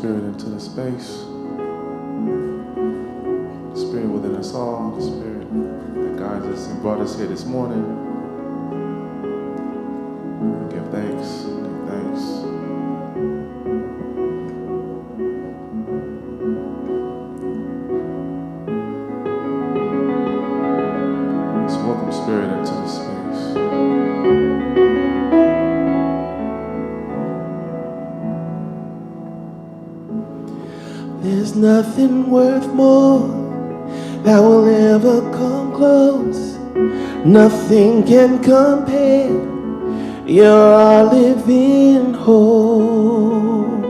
Spirit into the space. The Spirit within us all. The Spirit that guides us and brought us here this morning. Give thanks. Give thanks. Let's welcome Spirit into the space. There's nothing worth more that will ever come close. Nothing can compare. You're our living hope.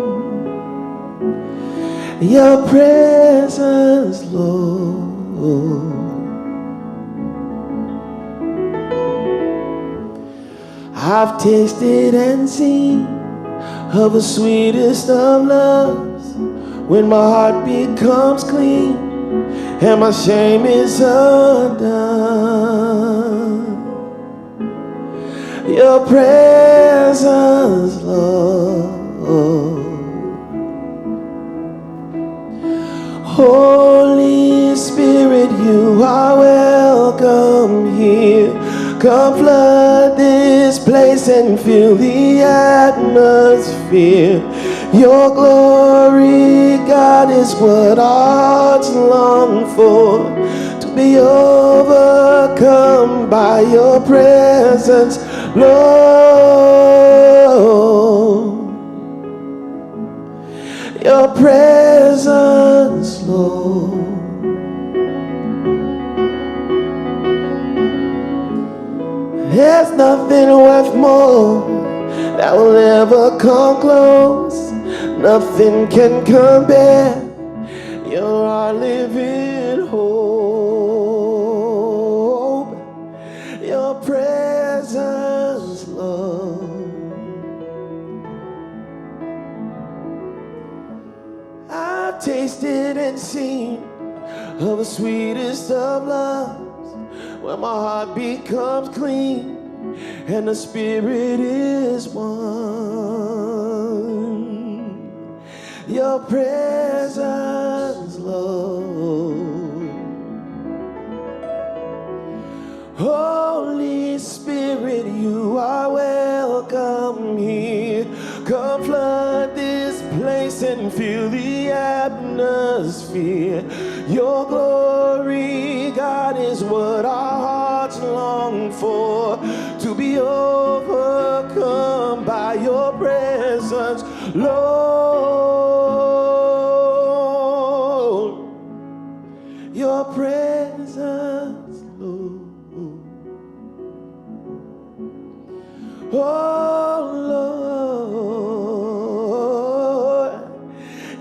Your presence, Lord. I've tasted and seen of the sweetest of loves, when my heart becomes clean and my shame is undone. Your presence, Lord. Holy Spirit, you are welcome here. Come flood this place and fill the atmosphere. Your glory, God, is what our hearts long for. To be overcome by your presence, Lord. Your presence, Lord. There's nothing worth more that will ever come close. Nothing can compare. You're our living hope. Your presence, Lord. I've tasted and seen of the sweetest of loves, when my heart becomes clean and the Spirit is one. Your presence, Lord. Holy Spirit, you are welcome here. Come flood this place and fill the atmosphere. Your glory, God, is what our hearts long for. To be overcome by your presence, Lord. Your presence, Lord. Oh, Lord.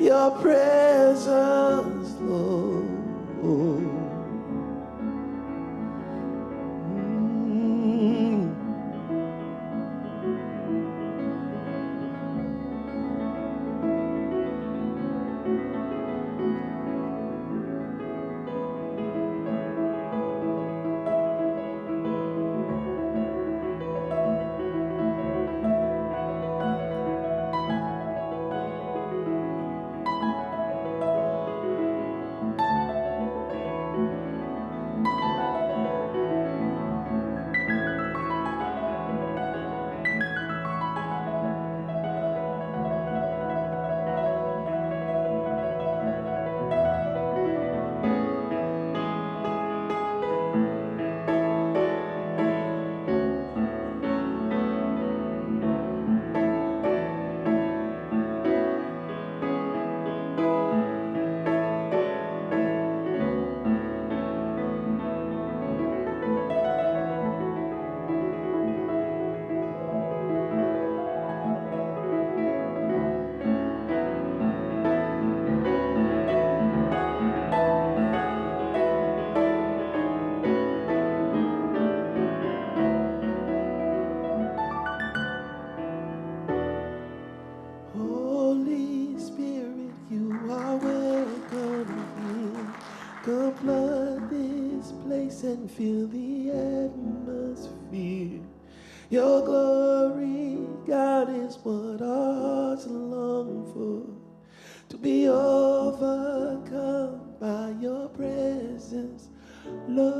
Your presence, Lord. Holy Spirit, you are welcome here. Come flood this place and fill the atmosphere. Your glory, God, is what our hearts long for. be overcome by your presence, Lord.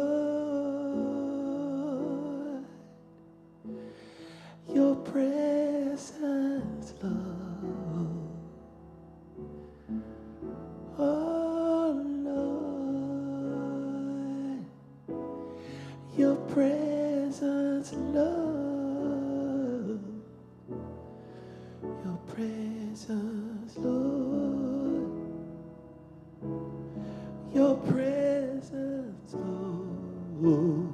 Your presence, Lord. Oh, Lord. Your presence, Lord. Your presence, Lord. Your presence, Lord.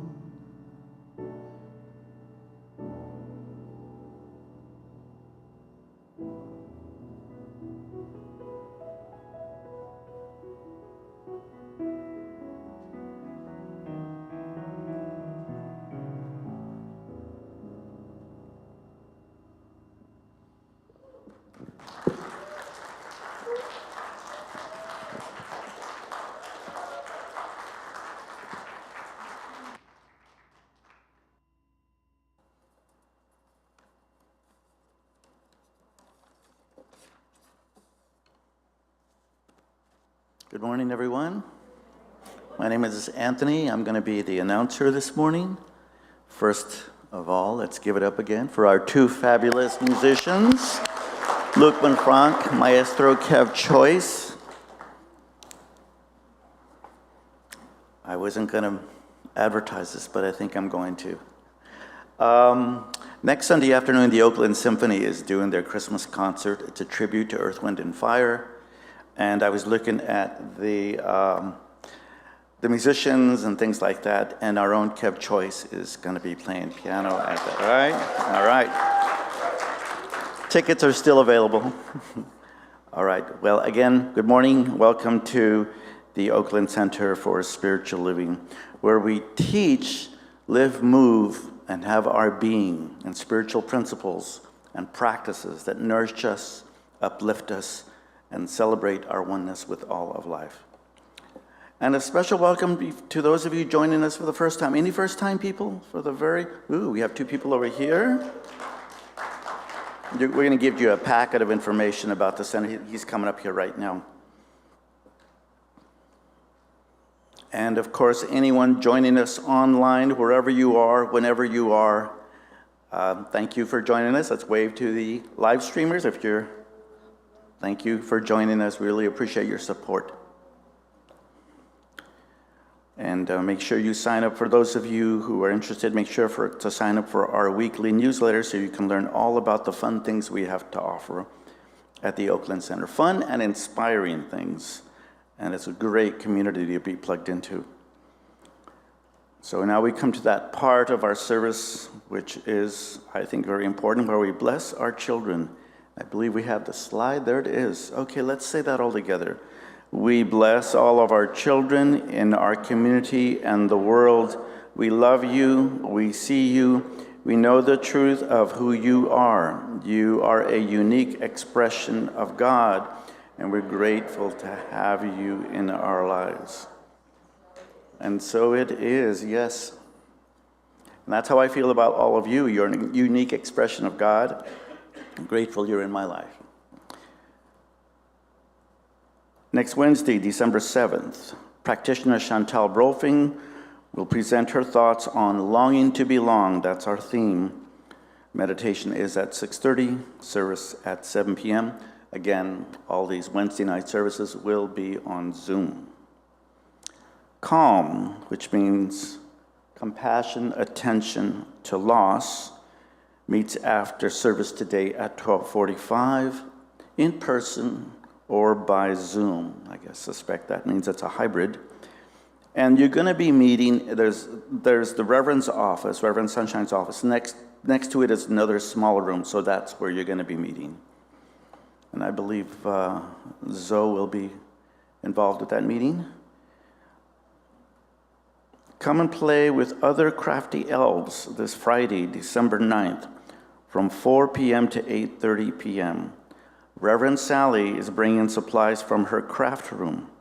Good morning, everyone. My name is Anthony. I'm going to be the announcer this morning. First of all, let's give it up again for our two fabulous musicians, Luc Bonfranc, Maestro Kev Choice. I wasn't going to advertise this, but I think I'm going to. Next Sunday afternoon, the Oakland Symphony is doing their Christmas concert. It's a tribute to Earth, Wind, and Fire. And I was looking at the musicians and things like that, and our own Kev Choice is going to be playing piano at that. All right. Tickets are still available. All right. Well, again, good morning. Welcome to the Oakland Center for Spiritual Living, where we teach, live, move, and have our being in spiritual principles and practices that nourish us, uplift us, and celebrate our oneness with all of life. And a special welcome to those of you joining us for the first time. Any first-time people? We have two people over here. We're going to give you a packet of information about the center. He's coming up here right now. And of course, anyone joining us online, wherever you are, whenever you are, thank you for joining us. Let's wave to the live streamers Thank you for joining us. We really appreciate your support. And make sure you sign up. For those of you who are interested, make sure to sign up for our weekly newsletter so you can learn all about the fun things we have to offer at the Oakland Center. Fun and inspiring things. And it's a great community to be plugged into. So now we come to that part of our service, which is, I think, very important, where we bless our children. I believe we have the slide. There it is. Okay, let's say that all together. We bless all of our children in our community and the world. We love you. We see you. We know the truth of who you are. You are a unique expression of God, and we're grateful to have you in our lives. And so it is, yes. And that's how I feel about all of you. You're a unique expression of God. I'm grateful you're in my life. Next Wednesday, December 7th, practitioner Chantal Brofing will present her thoughts on longing to belong. That's our theme. Meditation is at 6:30, service at 7 p.m. Again, all these Wednesday night services will be on Zoom. Calm, which means compassion, attention to loss, meets after service today at 12:45, in person or by Zoom. I suspect that means it's a hybrid. And you're going to be meeting, there's the Reverend's office, Reverend Sunshine's office. Next to it is another smaller room, so that's where you're going to be meeting. And I believe Zoe will be involved with that meeting. Come and play with other crafty elves this Friday, December 9th, from 4 p.m. to 8:30 p.m. Reverend Sally is bringing supplies from her craft room.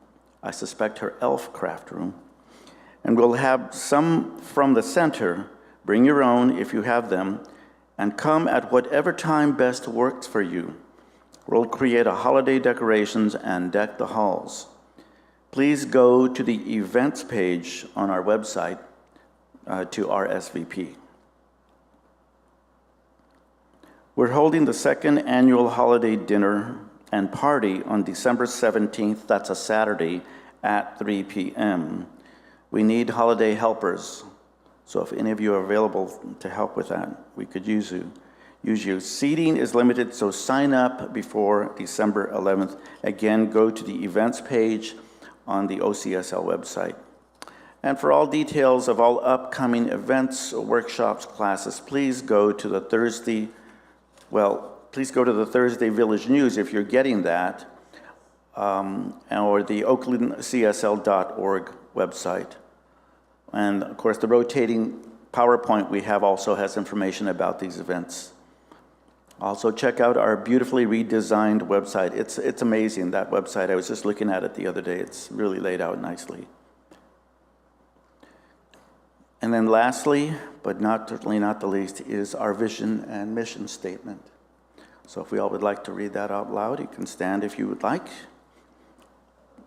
I suspect her elf craft room. And we'll have some from the center. Bring your own if you have them, and come at whatever time best works for you. We'll create a holiday decorations and deck the halls. Please go to the events page on our website to RSVP. We're holding the second annual holiday dinner and party on December 17th, that's a Saturday, at 3 p.m. We need holiday helpers, so if any of you are available to help with that, we could use you. Seating is limited, so sign up before December 11th. Again, go to the events page on the OCSL website. And for all details of all upcoming events, workshops, classes, please go to the Thursday Village News if you're getting that, or the oaklandcsl.org website. And of course, the rotating PowerPoint we have also has information about these events. Also, check out our beautifully redesigned website. It's amazing, that website. I was just looking at it the other day. It's really laid out nicely. And then lastly, but certainly not the least, is our vision and mission statement. So if we all would like to read that out loud, you can stand if you would like.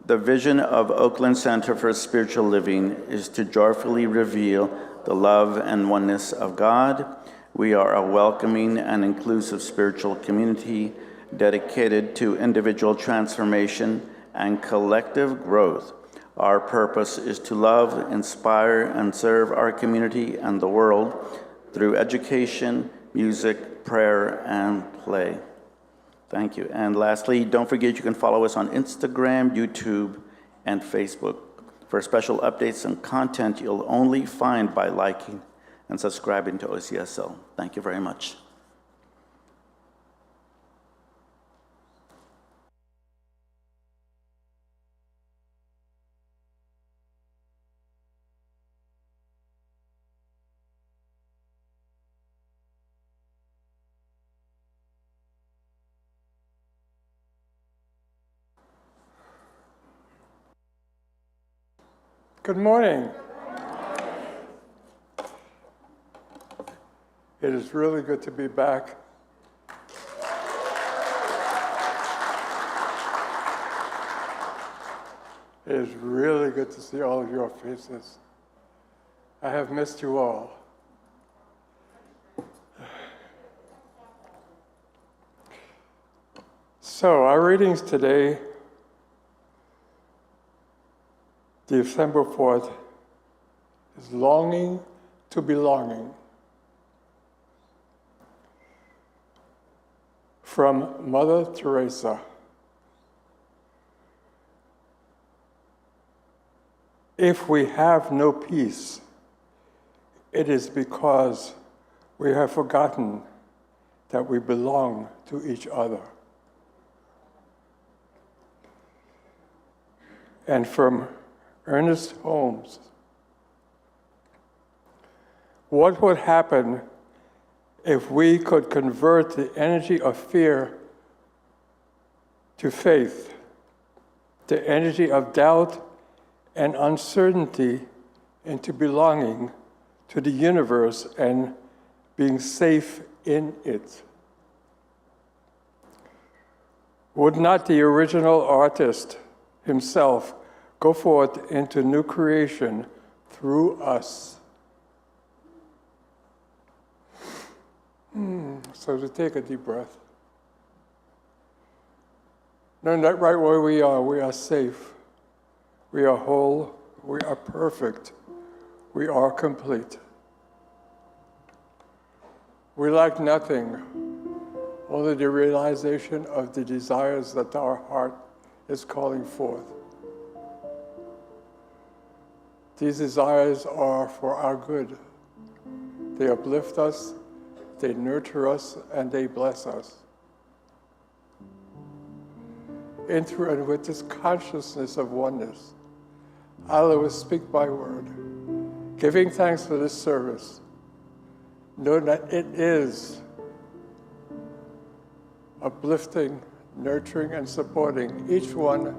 The vision of Oakland Center for Spiritual Living is to joyfully reveal the love and oneness of God. We are a welcoming and inclusive spiritual community dedicated to individual transformation and collective growth. Our purpose is to love, inspire, and serve our community and the world through education, music, prayer, and play. Thank you. And lastly, don't forget you can follow us on Instagram, YouTube, and Facebook for special updates and content you'll only find by liking and subscribing to OCSL. Thank you very much. Good morning. It is really good to be back. It is really good to see all of your faces. I have missed you all. So our readings today, December 4th, is longing to belonging. From Mother Teresa. If we have no peace, it is because we have forgotten that we belong to each other. And from Ernest Holmes, what would happen if we could convert the energy of fear to faith, the energy of doubt and uncertainty into belonging to the universe and being safe in it? Would not the original artist himself go forth into new creation through us? So to take a deep breath. Knowing that right where we are safe, we are whole, we are perfect, we are complete. We lack nothing, only the realization of the desires that our heart is calling forth. These desires are for our good. They uplift us, they nurture us, and they bless us. In through and with this consciousness of oneness, Allah will speak by word, giving thanks for this service, knowing that it is uplifting, nurturing, and supporting each one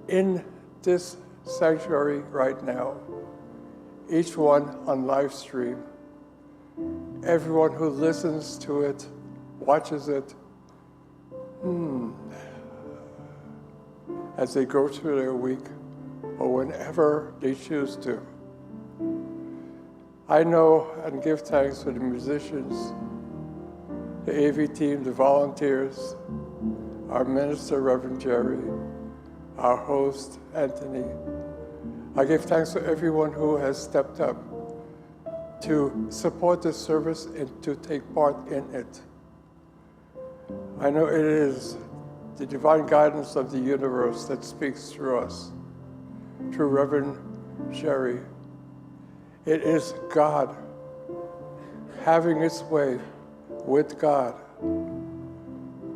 in this sanctuary right now, each one on live stream, everyone who listens to it, watches it, as they go through their week or whenever they choose to. I know and give thanks for the musicians, the AV team, the volunteers, our minister, Reverend Jerry, our host, Anthony. I give thanks for everyone who has stepped up to support this service and to take part in it. I know it is the divine guidance of the universe that speaks through us, through Reverend Jerry. It is God having its way with God,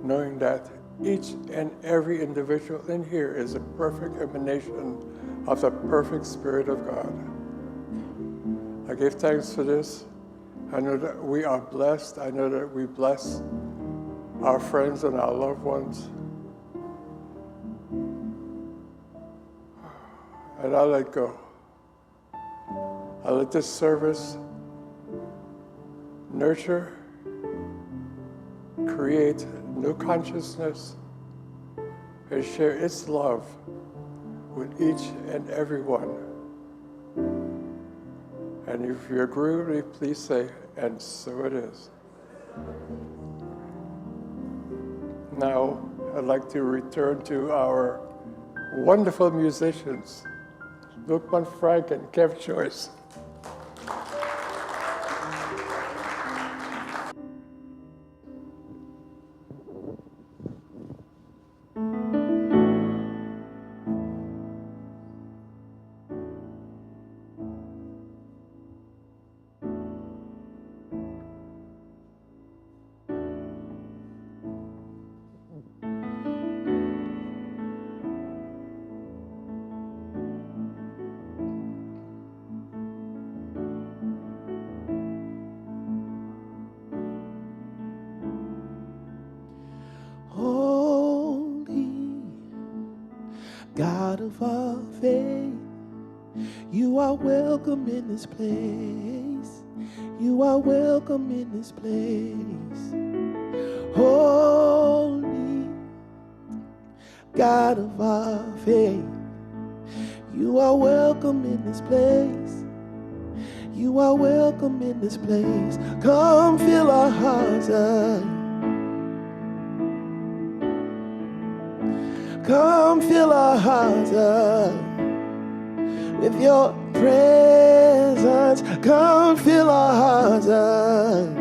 knowing that each and every individual in here is a perfect emanation of the perfect Spirit of God. I give thanks for this. I know that we are blessed. I know that we bless our friends and our loved ones. And I let go. I let this service nurture, create new consciousness, and share its love with each and every one. And if you agree with me, please say, and so it is. Now, I'd like to return to our wonderful musicians, Lukman Frank and Kev Choice. God of our faith, you are welcome in this place. You are welcome in this place. Holy God of our faith, you are welcome in this place. You are welcome in this place. Come fill our hearts up. Come fill our hearts up with your presence. Come fill our hearts up.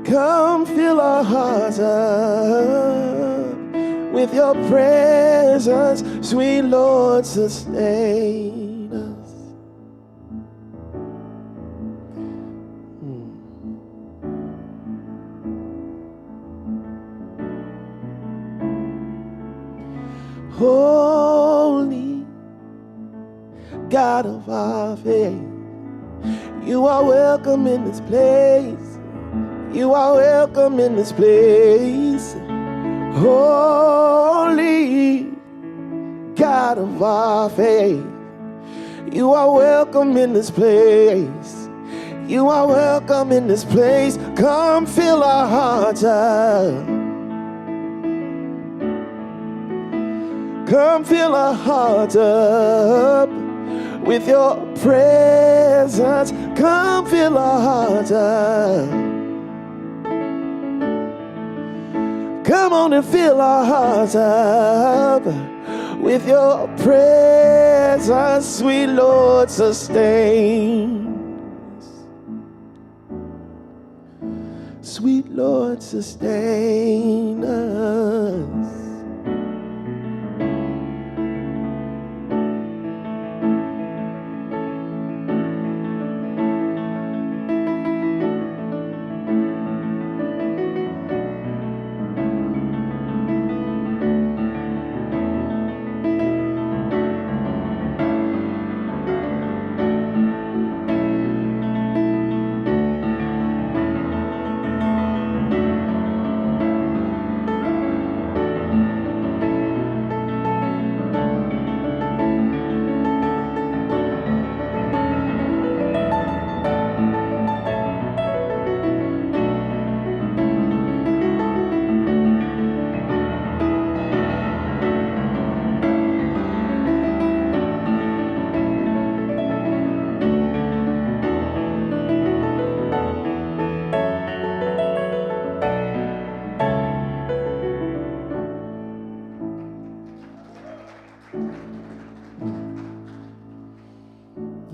Come fill our hearts up with your presence. Sweet Lord, sustain us. Holy God of our faith, you are welcome in this place. You are welcome in this place. Holy God of our faith, you are welcome in this place. You are welcome in this place. Come fill our hearts up. Come fill our hearts up with your presence. Come fill our hearts up. Come on and fill our hearts up with your presence. Sweet Lord, sustain us. Sweet Lord, sustain us.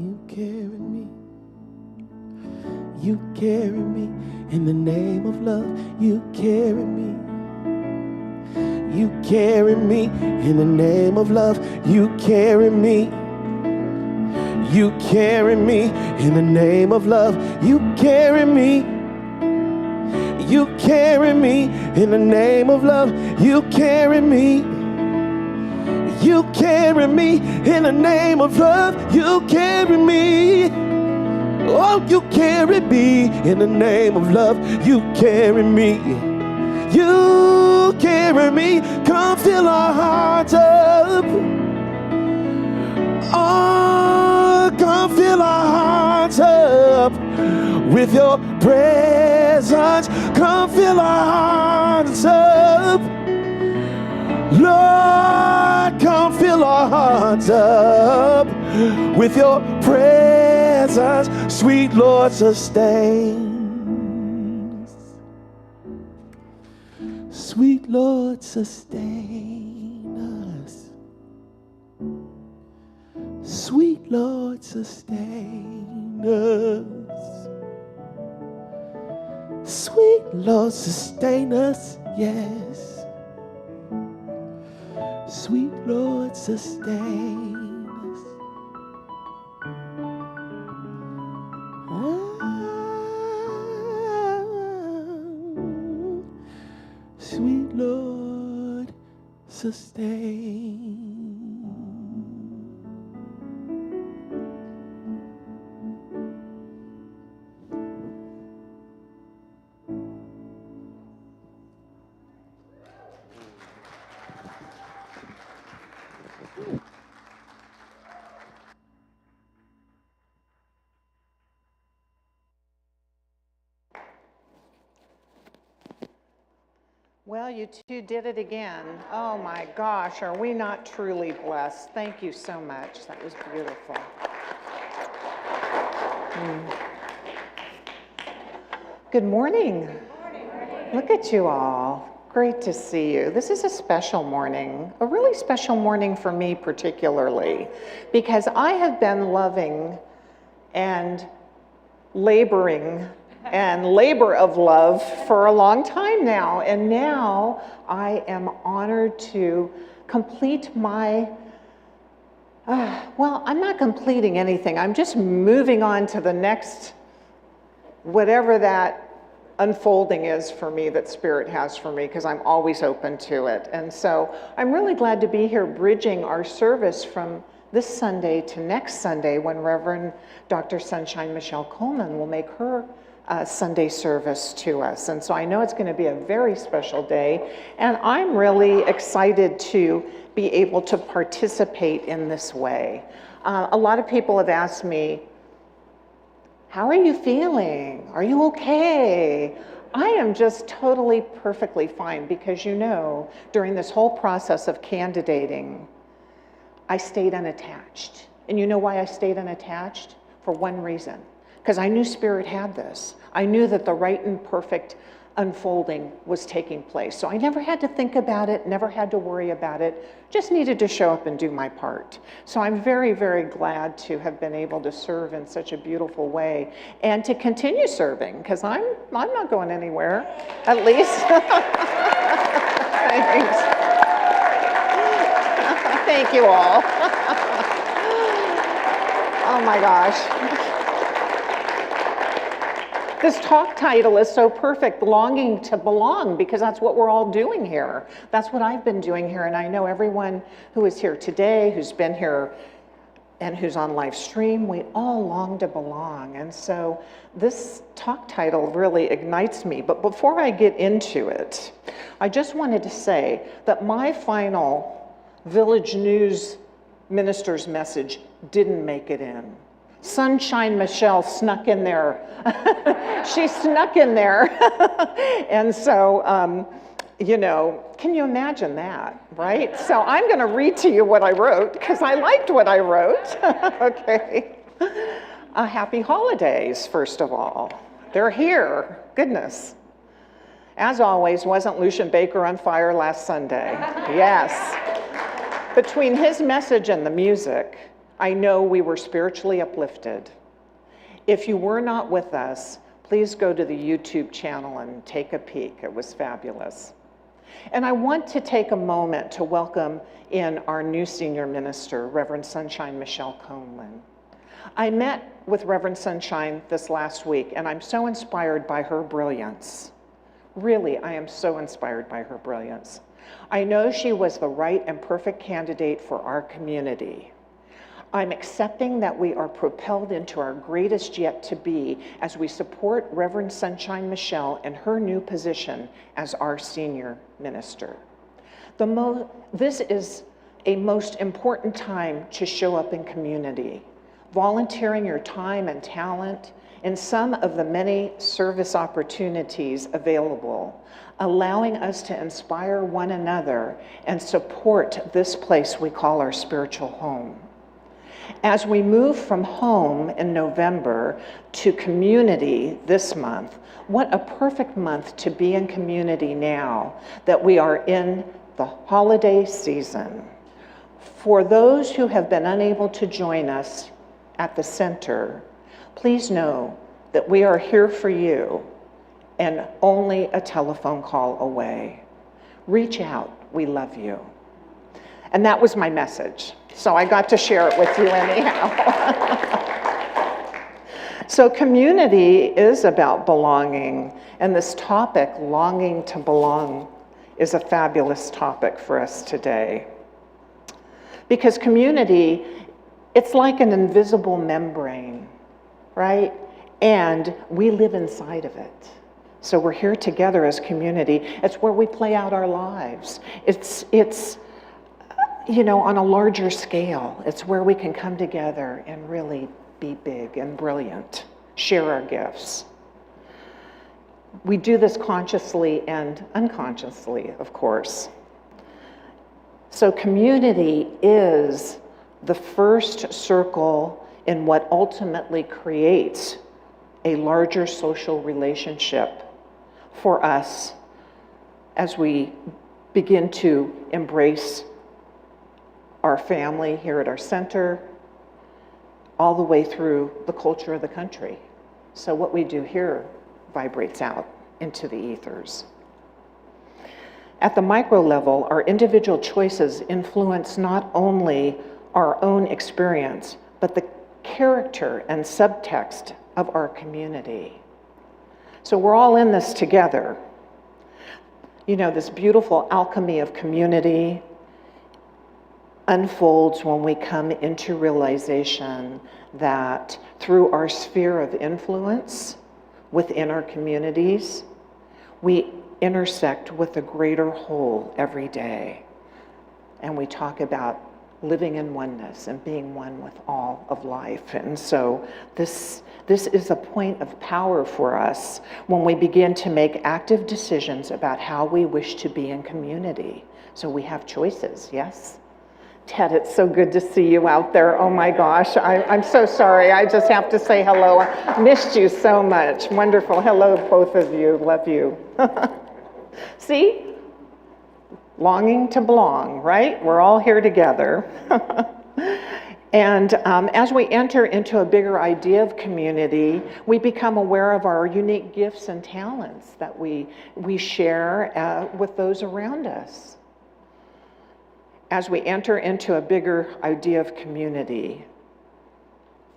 You carry me. You carry me in the name of love. You carry me. You carry me in the name of love. You carry me. You carry me in the name of love. You carry me. You carry me in the name of love. You carry me. You carry me in the name of love. You carry me. Oh, you carry me in the name of love. You carry me. You carry me. Come fill our hearts up. Oh, come fill our hearts up with your presence. Come fill our hearts up. Lord, come fill our hearts up with your presence. Sweet Lord, sustain us. Sweet Lord, sustain us. Sweet Lord, sustain us. Sweet Lord, sustain us, yes. Sweet Lord, sustain us. Sweet Lord, sustain. Well, you two did it again. Oh my gosh, are we not truly blessed? Thank you so much. That was beautiful. Good morning. Look at you all. Great to see you. This is a special morning, a really special morning for me particularly, because I have been loving and laboring and labor of love for a long time now. And now I am honored to complete my, well, I'm not completing anything. I'm just moving on to the next, whatever that unfolding is for me that Spirit has for me, because I'm always open to it. And so I'm really glad to be here bridging our service from this Sunday to next Sunday, when Reverend Dr. Sunshine Michelle Coleman will make her Sunday service to us. And so I know it's going to be a very special day, and I'm really excited to be able to participate in this way. A lot of people have asked me, how are you feeling? Are you okay? I am just totally perfectly fine, because you know, during this whole process of candidating, I stayed unattached. And you know why I stayed unattached? For one reason. Because I knew Spirit had this. I knew that the right and perfect unfolding was taking place. So I never had to think about it, never had to worry about it, just needed to show up and do my part. So I'm very, very glad to have been able to serve in such a beautiful way and to continue serving, because I'm not going anywhere, at least. Thanks. Thank you all. Oh my gosh. This talk title is so perfect, longing to belong, because that's what we're all doing here. That's what I've been doing here, and I know everyone who is here today, who's been here, and who's on live stream, we all long to belong. And so this talk title really ignites me. But before I get into it, I just wanted to say that my final Village News minister's message didn't make it in. Sunshine Michelle snuck in there. She snuck in there. And so, you know, can you imagine that, right? So I'm going to read to you what I wrote, because I liked what I wrote. Okay. Happy holidays, first of all. They're here. Goodness. As always, wasn't Lucian Baker on fire last Sunday? Yes. Between his message and the music, I know we were spiritually uplifted. If you were not with us, please go to the YouTube channel and take a peek. It was fabulous. And I want to take a moment to welcome in our new senior minister, Reverend Sunshine Michelle Conlin. I met with Reverend Sunshine this last week, and I'm so inspired by her brilliance. Really, I am so inspired by her brilliance. I know she was the right and perfect candidate for our community. I'm accepting that we are propelled into our greatest yet to be as we support Reverend Sunshine Michelle in her new position as our senior minister. This is a most important time to show up in community, volunteering your time and talent in some of the many service opportunities available, allowing us to inspire one another and support this place we call our spiritual home. As we move from home in November to community this month, what a perfect month to be in community now that we are in the holiday season. For those who have been unable to join us at the center, please know that we are here for you and only a telephone call away. Reach out, we love you. And that was my message. So I got to share it with you anyhow. So community is about belonging, and this topic, longing to belong, is a fabulous topic for us today. Because community, it's like an invisible membrane, right? And we live inside of it. So we're here together as community. It's where we play out our lives. It's on a larger scale. It's where we can come together and really be big and brilliant, share our gifts. We do this consciously and unconsciously, of course. So community is the first circle in what ultimately creates a larger social relationship for us as we begin to embrace our family here at our center, all the way through the culture of the country. So what we do here vibrates out into the ethers. At the micro level, our individual choices influence not only our own experience, but the character and subtext of our community. So we're all in this together. This beautiful alchemy of community unfolds when we come into realization that through our sphere of influence within our communities, we intersect with a greater whole every day. And we talk about living in oneness and being one with all of life. And so this is a point of power for us when we begin to make active decisions about how we wish to be in community. So we have choices, yes? Ted, it's so good to see you out there. Oh my gosh, I'm so sorry. I just have to say hello. I missed you so much. Wonderful. Hello, both of you. Love you. See? Longing to belong, right? We're all here together. And as we enter into a bigger idea of community, we become aware of our unique gifts and talents that we share with those around us. As we enter into a bigger idea of community,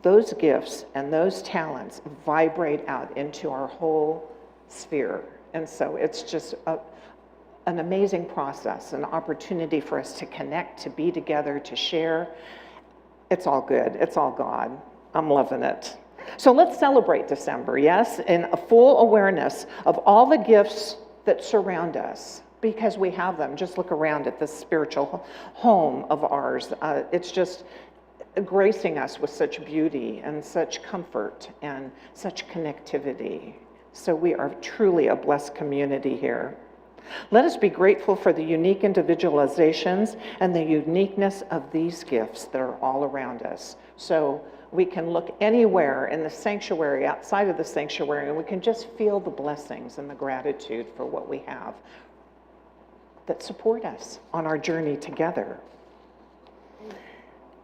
those gifts and those talents vibrate out into our whole sphere. And so it's just an amazing process, an opportunity for us to connect, to be together, to share. It's all good. It's all God. I'm loving it. So let's celebrate December, yes, in a full awareness of all the gifts that surround us, because we have them. Just look around at this spiritual home of ours. It's just gracing us with such beauty and such comfort and such connectivity. So we are truly a blessed community here. Let us be grateful for the unique individualizations and the uniqueness of these gifts that are all around us. So we can look anywhere in the sanctuary, outside of the sanctuary, and we can just feel the blessings and the gratitude for what we have that support us on our journey together.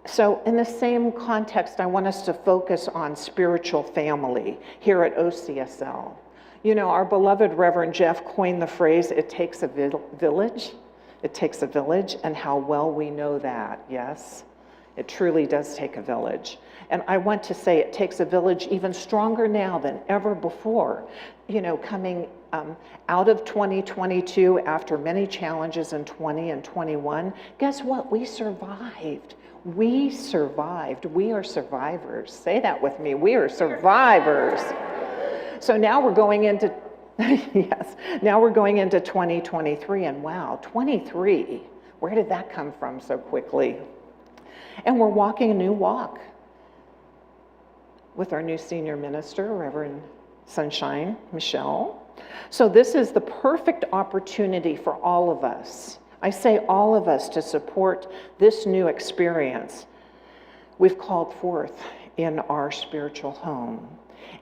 So in the same context, I want us to focus on spiritual family here at OCSL. You know, our beloved Reverend Jeff coined the phrase, it takes a village. It takes a village, and how well we know that, yes? It truly does take a village. And I want to say it takes a village even stronger now than ever before. You know, coming out of 2022 after many challenges in 20 and 21, guess what? We survived. We survived. We are survivors. Say that with me. We are survivors. So now we're going into, yes, now we're going into 2023, and wow, 23, where did that come from so quickly? And we're walking a new walk with our new senior minister, Reverend Sunshine Michelle. So this is the perfect opportunity for all of us. I say all of us to support this new experience we've called forth in our spiritual home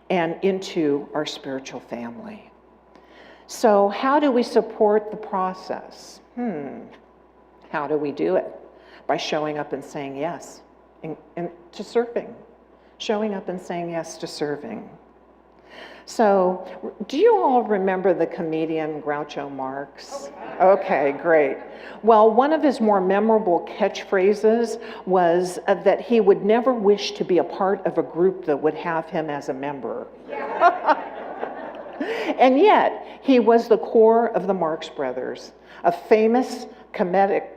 and into our spiritual family. So how do we support the process? How do we do it? By showing up and saying yes to serving. Showing up and saying yes to serving. So, do you all remember the comedian Groucho Marx? Okay, great. Well, one of his more memorable catchphrases was that he would never wish to be a part of a group that would have him as a member. And yet, he was the core of the Marx Brothers, a famous comedic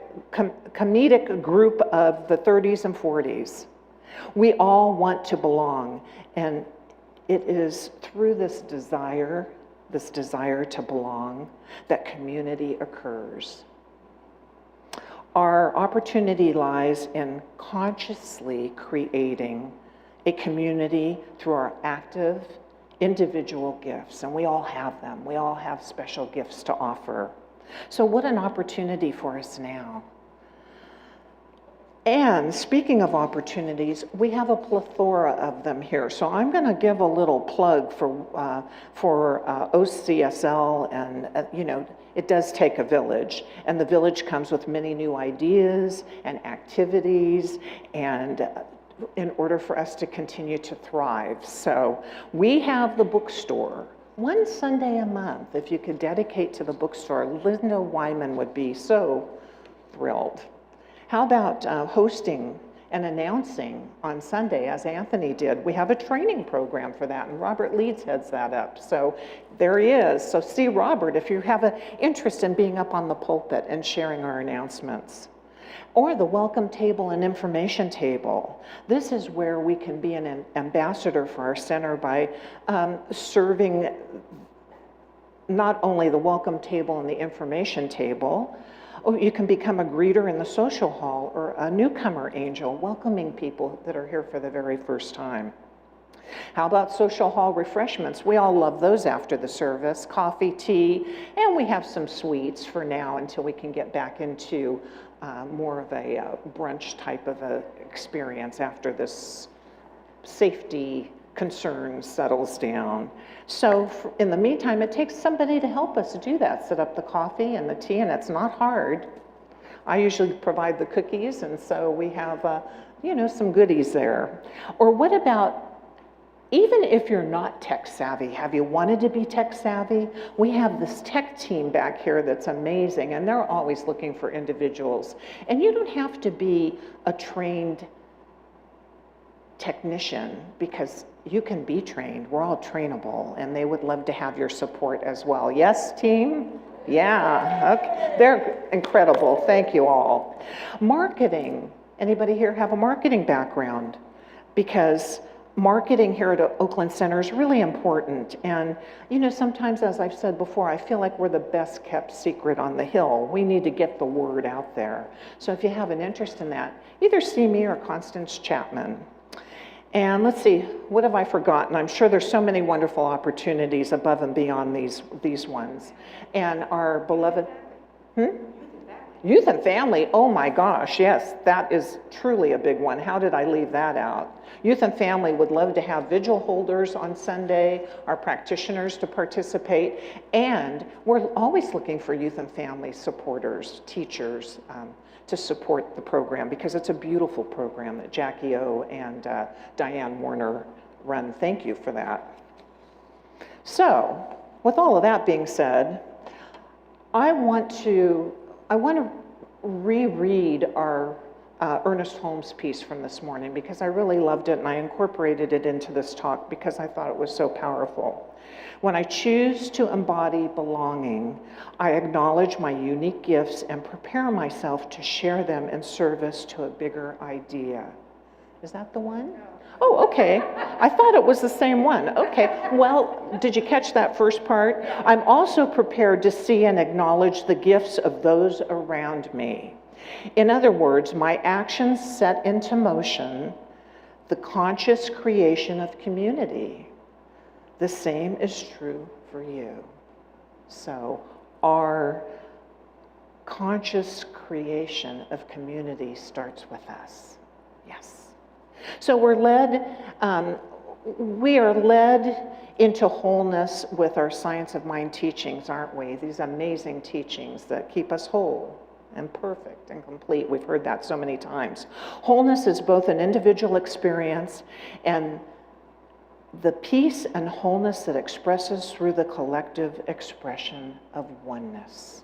group of the 30s and 40s. We all want to belong, and it is through this desire to belong, that community occurs. Our opportunity lies in consciously creating a community through our active individual gifts, and we all have them. We all have special gifts to offer. So what an opportunity for us now. And speaking of opportunities, we have a plethora of them here. So I'm going to give a little plug for OCSL, and you know, it does take a village, and the village comes with many new ideas and activities, and in order for us to continue to thrive. So we have the bookstore. One Sunday a month, if you could dedicate to the bookstore, Linda Wyman would be so thrilled. How about hosting and announcing on Sunday, as Anthony did? We have a training program for that, and Robert Leeds heads that up. So there he is. So see Robert if you have an interest in being up on the pulpit and sharing our announcements. Or the welcome table and information table. This is where we can be an ambassador for our center by serving not only the welcome table and the information table. Oh, you can become a greeter in the social hall or a newcomer angel, welcoming people that are here for the very first time. How about social hall refreshments? We all love those after the service, coffee, tea, and we have some sweets for now until we can get back into more of a brunch type of a experience after this safety concern settles down. So in the meantime, it takes somebody to help us do that, set up the coffee and the tea, and it's not hard. I usually provide the cookies, and so we have, you know, some goodies there. Or what about, even if you're not tech savvy, have you wanted to be tech savvy? We have this tech team back here that's amazing, and they're always looking for individuals. And you don't have to be a trained technician, because you can be trained. We're all trainable, and they would love to have your support as well. Yes, team? Yeah, okay. They're incredible. Thank you all. Marketing. Anybody here have a marketing background? Because marketing here at Oakland Center is really important. And, you know, sometimes, as I've said before, I feel like we're the best kept secret on the hill. We need to get the word out there. So if you have an interest in that, either see me or Constance Chapman. And let's see, what have I forgotten? I'm sure there's so many wonderful opportunities above and beyond these ones. And our beloved, Youth and family, oh my gosh, yes, that is truly a big one. How did I leave that out? Youth and family would love to have vigil holders on Sunday, our practitioners to participate, and we're always looking for youth and family supporters, teachers, to support the program because it's a beautiful program that Jackie O and Diane Warner run. Thank you for that. So, with all of that being said, I want to reread our Ernest Holmes piece from this morning because I really loved it and I incorporated it into this talk because I thought it was so powerful. When I choose to embody belonging, I acknowledge my unique gifts and prepare myself to share them in service to a bigger idea. Is that the one? Oh, okay. I thought it was the same one. Okay. Well, did you catch that first part? I'm also prepared to see and acknowledge the gifts of those around me. In other words, my actions set into motion the conscious creation of community. The same is true for you. So, our conscious creation of community starts with us. Yes. So we are led into wholeness with our Science of Mind teachings, aren't we? These amazing teachings that keep us whole and perfect and complete. We've heard that so many times. Wholeness is both an individual experience and the peace and wholeness that expresses through the collective expression of oneness.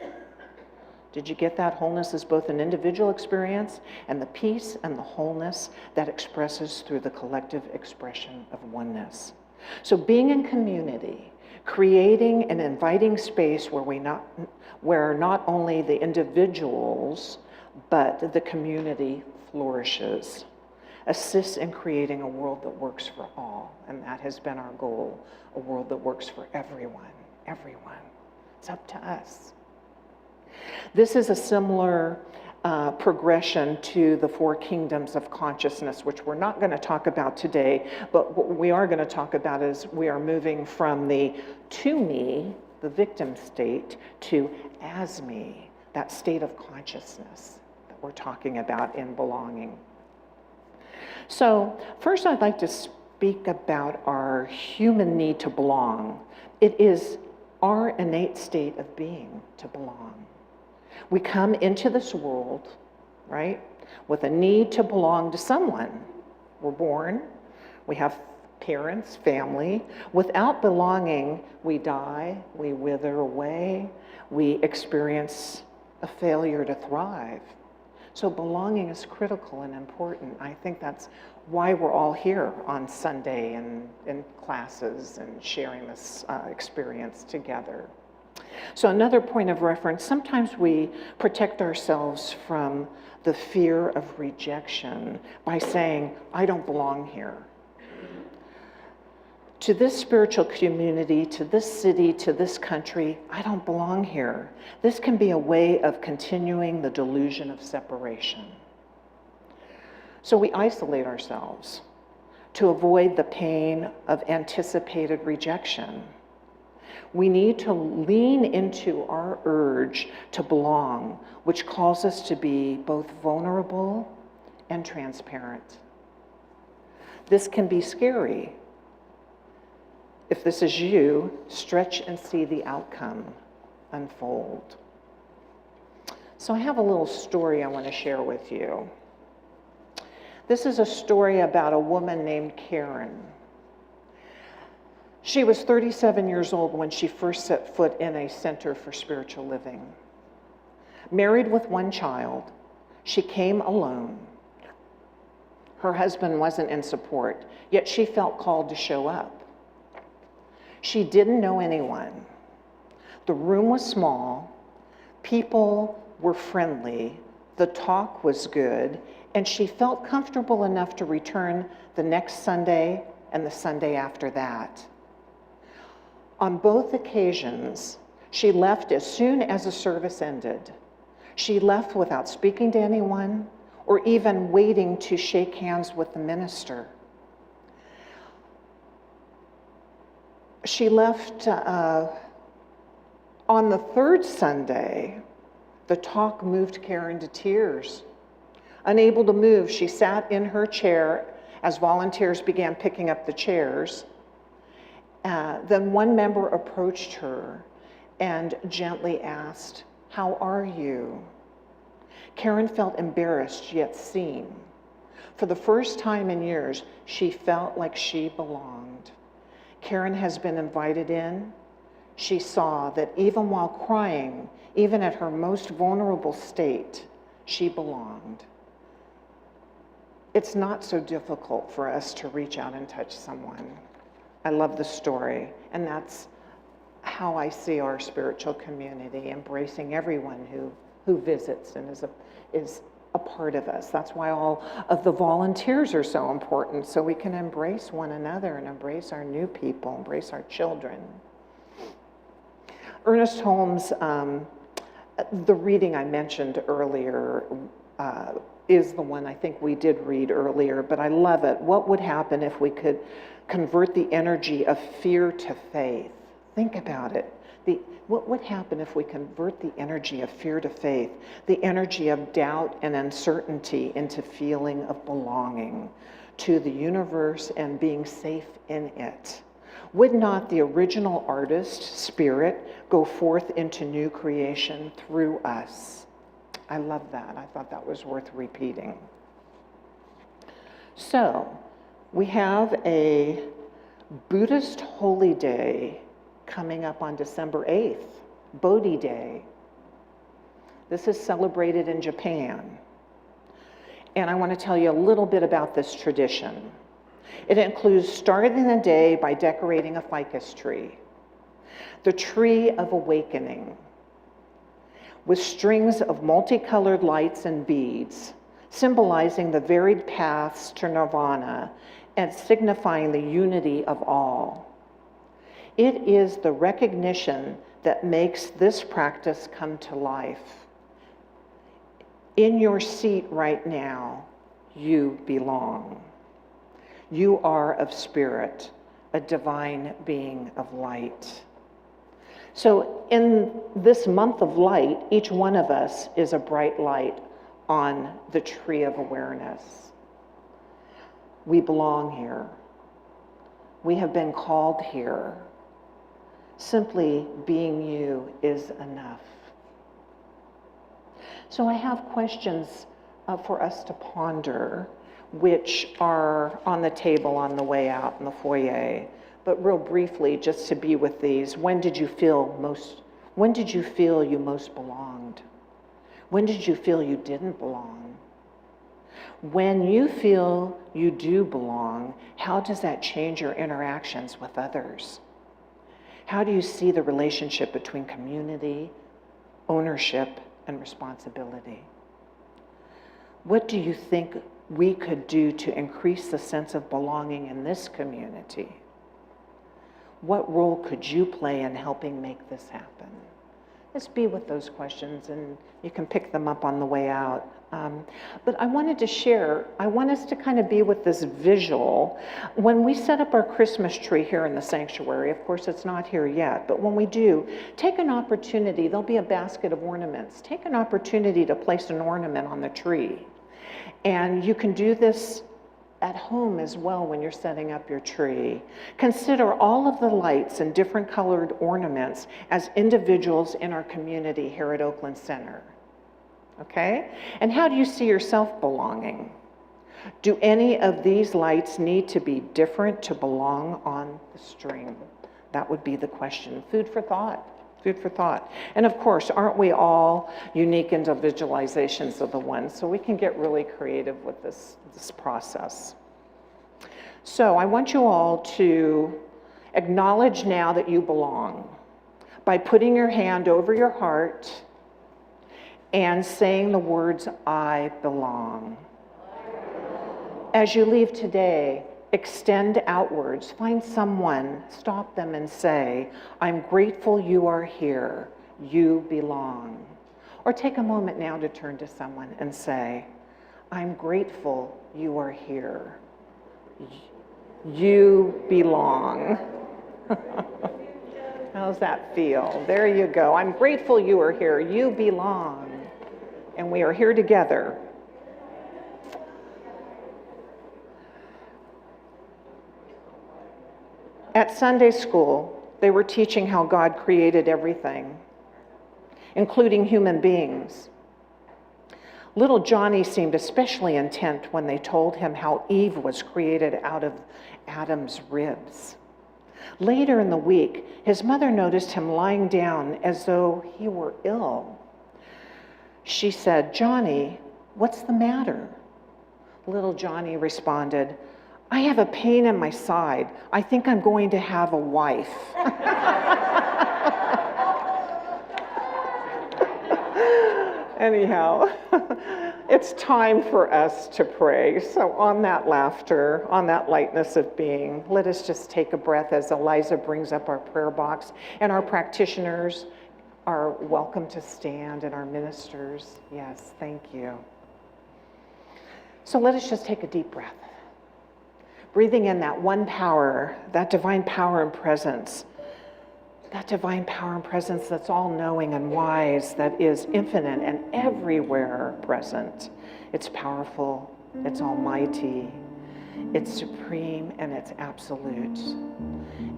Did you get that? Wholeness is both an individual experience and the peace and the wholeness that expresses through the collective expression of oneness. So being in community, creating an inviting space where not only the individuals, but the community flourishes, assists in creating a world that works for all. And that has been our goal, a world that works for everyone, everyone. It's up to us. This is a similar progression to the four kingdoms of consciousness, which we're not going to talk about today, but what we are going to talk about is we are moving from the to me, the victim state, to as me, that state of consciousness that we're talking about in belonging. So first I'd like to speak about our human need to belong. It is our innate state of being to belong. We come into this world, right, with a need to belong to someone. We're born, we have parents, family. Without belonging, we die, we wither away, we experience a failure to thrive. So belonging is critical and important. I think that's why we're all here on Sunday and in classes and sharing this experience together. So another point of reference, sometimes we protect ourselves from the fear of rejection by saying, I don't belong here. To this spiritual community, to this city, to this country, I don't belong here. This can be a way of continuing the delusion of separation. So we isolate ourselves to avoid the pain of anticipated rejection. We need to lean into our urge to belong, which calls us to be both vulnerable and transparent. This can be scary. If this is you, stretch and see the outcome unfold. So I have a little story I want to share with you. This is a story about a woman named Karen. She was 37 years old when she first set foot in a center for spiritual living. Married with one child, she came alone. Her husband wasn't in support, yet she felt called to show up. She didn't know anyone. The room was small, people were friendly, the talk was good, and she felt comfortable enough to return the next Sunday and the Sunday after that. On both occasions, she left as soon as the service ended. She left without speaking to anyone or even waiting to shake hands with the minister. She left on the third Sunday. The talk moved Karen to tears. Unable to move, she sat in her chair as volunteers began picking up the chairs. Then one member approached her and gently asked, "How are you?" Karen felt embarrassed yet seen. For the first time in years, she felt like she belonged. Karen has been invited in. She saw that even while crying, even at her most vulnerable state, she belonged. It's not so difficult for us to reach out and touch someone. I love the story, and that's how I see our spiritual community, embracing everyone who visits and is a part of us. That's why all of the volunteers are so important, so we can embrace one another and embrace our new people, embrace our children. Ernest Holmes, the reading I mentioned earlier is the one I think we did read earlier, but I love it. What would happen if we could convert the energy of fear to faith? Think about it. What would happen if we convert the energy of fear to faith, the energy of doubt and uncertainty into feeling of belonging to the universe and being safe in it? Would not the original artist, Spirit, go forth into new creation through us? I love that. I thought that was worth repeating. So, we have a Buddhist holy day coming up on December 8th, Bodhi Day. This is celebrated in Japan. And I want to tell you a little bit about this tradition. It includes starting the day by decorating a ficus tree, the tree of awakening, with strings of multicolored lights and beads, symbolizing the varied paths to nirvana and signifying the unity of all. It is the recognition that makes this practice come to life. In your seat right now, you belong. You are of spirit, a divine being of light. So in this month of light, each one of us is a bright light on the tree of awareness. We belong here. We have been called here. Simply being you is enough. So I have questions for us to ponder, which are on the table on the way out in the foyer. But real briefly, just to be with these, when did you feel you most belonged? When did you feel you didn't belong? When you feel you do belong, how does that change your interactions with others? How do you see the relationship between community, ownership, and responsibility? What do you think we could do to increase the sense of belonging in this community? What role could you play in helping make this happen? Let's be with those questions, and you can pick them up on the way out. But I wanted to share, I want us to kind of be with this visual. When we set up our Christmas tree here in the sanctuary, of course it's not here yet, but when we do, take an opportunity, there'll be a basket of ornaments. Take an opportunity to place an ornament on the tree. And you can do this at home as well when you're setting up your tree. Consider all of the lights and different colored ornaments as individuals in our community here at Oakland Center. Okay? And how do you see yourself belonging? Do any of these lights need to be different to belong on the string? That would be the question. Food for thought. Food for thought. And of course, aren't we all unique individualizations of the one? So we can get really creative with this process. So I want you all to acknowledge now that you belong by putting your hand over your heart and saying the words, I belong. As you leave today, extend outwards. Find someone, stop them and say, I'm grateful you are here. You belong. Or take a moment now to turn to someone and say, I'm grateful you are here. You belong. How's that feel? There you go. I'm grateful you are here. You belong. and we are here together. At Sunday school, they were teaching how God created everything, including human beings. Little Johnny seemed especially intent when they told him how Eve was created out of Adam's ribs. Later in the week, his mother noticed him lying down as though he were ill. She said, "Johnny, what's the matter?" Little Johnny responded, "I have a pain in my side. I think I'm going to have a wife." Anyhow, it's time for us to pray. So on that laughter, on that lightness of being, let us just take a breath as Eliza brings up our prayer box. And our practitioners are welcome to stand, and our ministers. Yes, thank you. So let us just take a deep breath. Breathing in that one power, that divine power and presence. That divine power and presence that's all-knowing and wise, that is infinite and everywhere present. It's powerful, it's almighty, it's supreme, and it's absolute.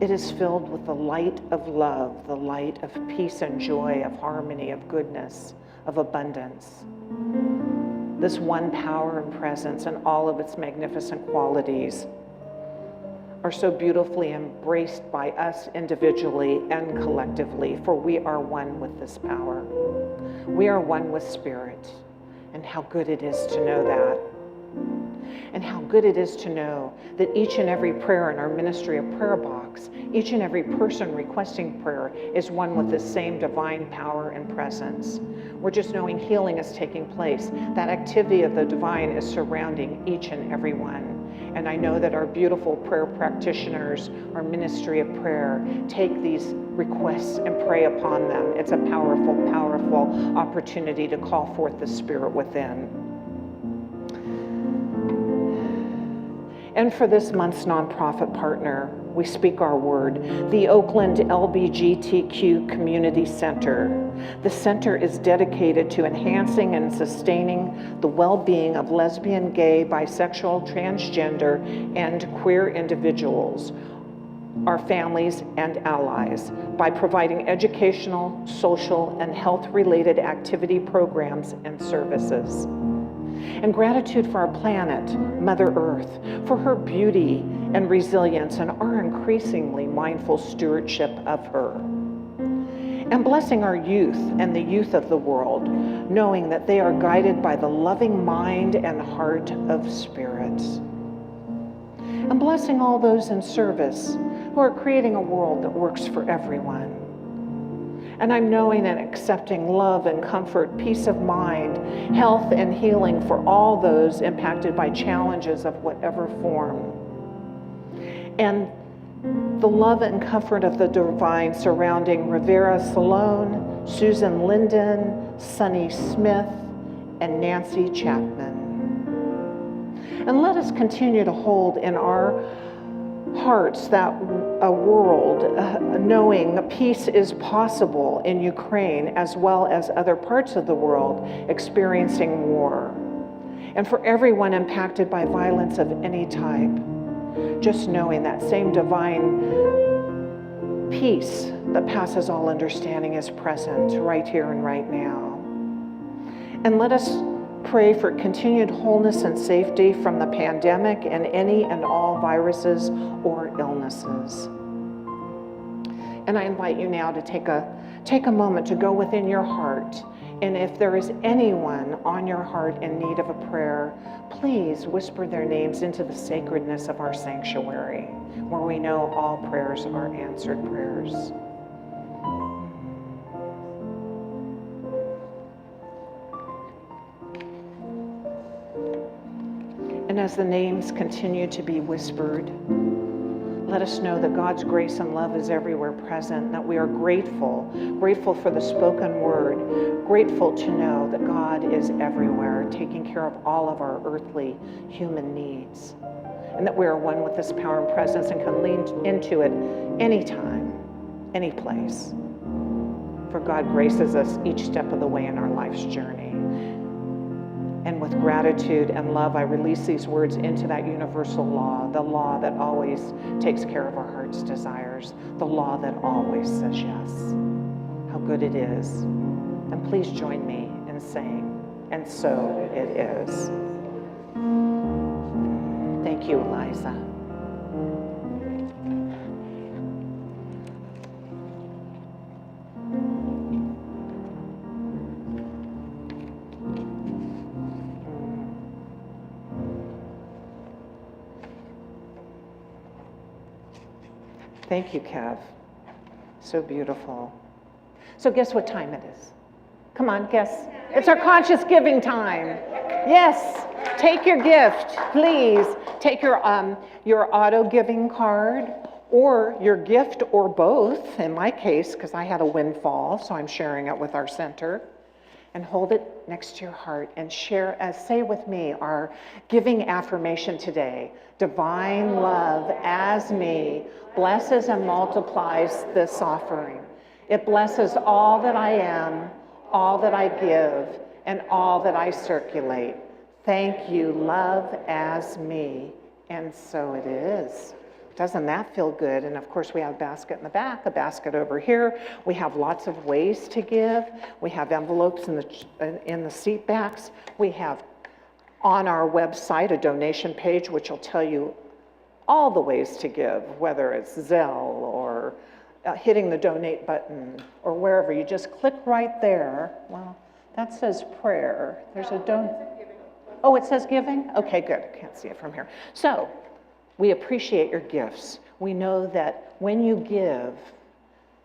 It is filled with the light of love, the light of peace and joy, of harmony, of goodness, of abundance. This one power and presence and all of its magnificent qualities are so beautifully embraced by us individually and collectively, for we are one with this power. We are one with Spirit, and how good it is to know that. And how good it is to know that each and every prayer in our ministry of prayer box, each and every person requesting prayer is one with the same divine power and presence. We're just knowing healing is taking place. That activity of the divine is surrounding each and every one. And I know that our beautiful prayer practitioners, our ministry of prayer, take these requests and pray upon them. It's a powerful, powerful opportunity to call forth the Spirit within. And for this month's nonprofit partner, we speak our word, the Oakland LGBTQ Community Center. The center is dedicated to enhancing and sustaining the well-being of lesbian, gay, bisexual, transgender, and queer individuals, our families and allies, by providing educational, social, and health-related activity programs and services. And gratitude for our planet, Mother Earth, for her beauty and resilience and our increasingly mindful stewardship of her. And blessing our youth and the youth of the world, knowing that they are guided by the loving mind and heart of Spirit. And blessing all those in service who are creating a world that works for everyone. And I'm knowing and accepting love and comfort, peace of mind, health and healing for all those impacted by challenges of whatever form. And the love and comfort of the divine surrounding Rivera Salone, Susan Linden, Sunny Smith, and Nancy Chapman. And let us continue to hold in our hearts that a world knowing peace is possible in Ukraine as well as other parts of the world experiencing war. And for everyone impacted by violence of any type, just knowing that same divine peace that passes all understanding is present right here and right now. And let us pray for continued wholeness and safety from the pandemic and any and all viruses or illnesses. And I invite you now to take a moment to go within your heart. And if there is anyone on your heart in need of a prayer, please whisper their names into the sacredness of our sanctuary, where we know all prayers are answered prayers. And as the names continue to be whispered, let us know that God's grace and love is everywhere present, that we are grateful for the spoken word, grateful to know that God is everywhere, taking care of all of our earthly human needs, and that we are one with this power and presence and can lean into it anytime, any place. For God graces us each step of the way in our life's journey. And with gratitude and love, I release these words into that universal law, the law that always takes care of our heart's desires, the law that always says yes. How good it is. And please join me in saying, and so it is. Thank you, Eliza. Thank you, Kev. So beautiful. So guess what time it is? Come on, guess. It's our conscious giving time. Yes, take your gift, please. Take your auto giving card or your gift or both, in my case, because I had a windfall, so I'm sharing it with our center. And hold it next to your heart and say with me our giving affirmation today. Divine love as me blesses and multiplies this offering. It blesses all that I am, all that I give, and all that I circulate. Thank you, love as me. And so it is. Doesn't that feel good? And of course we have a basket in the back, a basket over here. We have lots of ways to give. We have envelopes in the seat backs. We have on our website a donation page which will tell you all the ways to give, whether it's Zelle or hitting the donate button or wherever. You just click right there. Well, that says prayer. There's a Oh, it says giving? Okay, good. Can't see it from here. So, we appreciate your gifts. We know that when you give,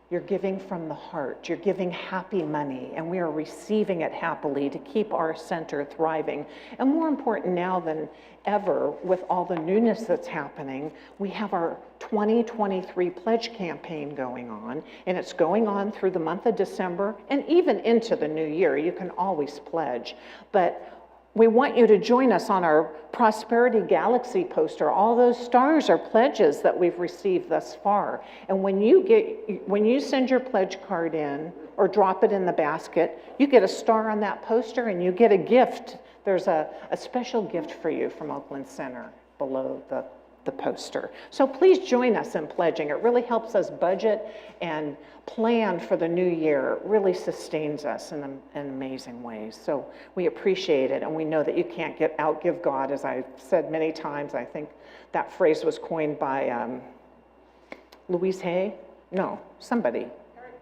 you're giving from the heart. You're giving happy money, and we are receiving it happily to keep our center thriving. And more important now than ever, with all the newness that's happening, we have our 2023 pledge campaign going on, and it's going on through the month of December and even into the new year. You can always pledge, but we want you to join us on our Prosperity Galaxy poster. All those stars are pledges that we've received thus far. And when you send your pledge card in or drop it in the basket, you get a star on that poster and you get a gift. There's a special gift for you from Oakland Center below the poster. So please join us in pledging. It really helps us budget and plan for the new year. It really sustains us in amazing ways. So we appreciate it, and we know that you can't outgive God, as I've said many times. I think that phrase was coined by Louise Hay? No, somebody.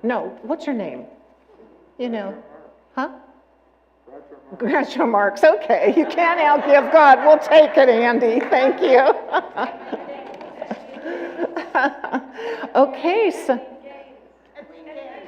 No, what's her name? You know, huh? Groucho Marx. Okay, you can't outgive God. We'll take it, Andy. Thank you. Okay, so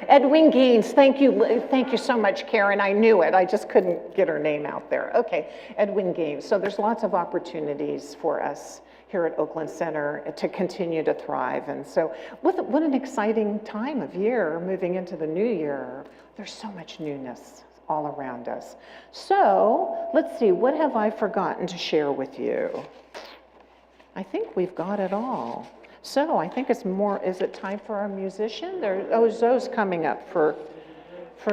Edwin Gaines. Thank you so much, Karen. I knew it. I just couldn't get her name out there. Okay, Edwin Gaines. So there's lots of opportunities for us here at Oakland Center to continue to thrive. And so what an exciting time of year moving into the new year. There's so much newness all around us. So let's see, what have I forgotten to share with you? I think we've got it all. So I think it's more, is it time for our musician? Zoe's coming up for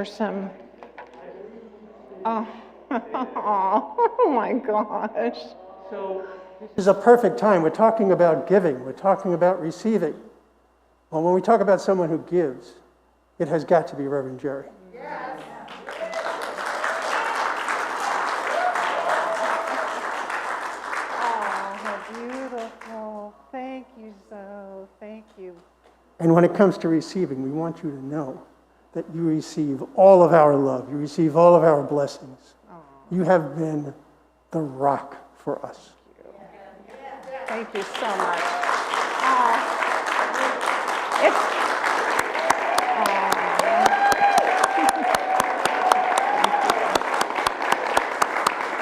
some, oh, oh my gosh. So this is a perfect time. We're talking about giving. We're talking about receiving. Well, when we talk about someone who gives, it has got to be Reverend Jerry. Yes. Oh, how beautiful. Thank you, Zoe. Thank you. And when it comes to receiving, we want you to know that you receive all of our love. You receive all of our blessings. You have been the rock for us. Thank you so much.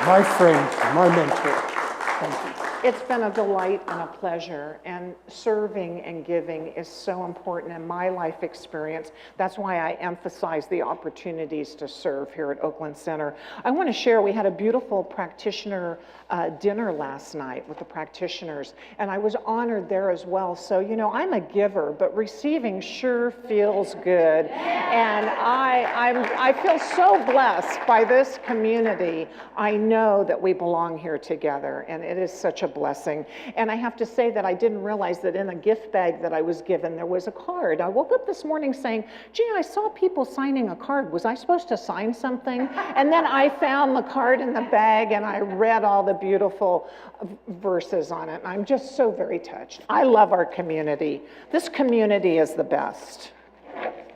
My friend, my mentor. Thank you. It's been a delight and a pleasure. And serving and giving is so important in my life experience. That's why I emphasize the opportunities to serve here at Oakland Center. I want to share, we had a beautiful practitioner dinner last night with the practitioners, and I was honored there as well. So, you know, I'm a giver, but receiving sure feels good. And I feel so blessed by this community. I know that we belong here together, and it is such a blessing. And I have to say that I didn't realize that in a gift bag that I was given, there was a card. I woke up this morning saying, gee, I saw people signing a card. Was I supposed to sign something? And then I found the card in the bag, and I read all the beautiful verses on it. And I'm just so very touched. I love our community. This community is the best.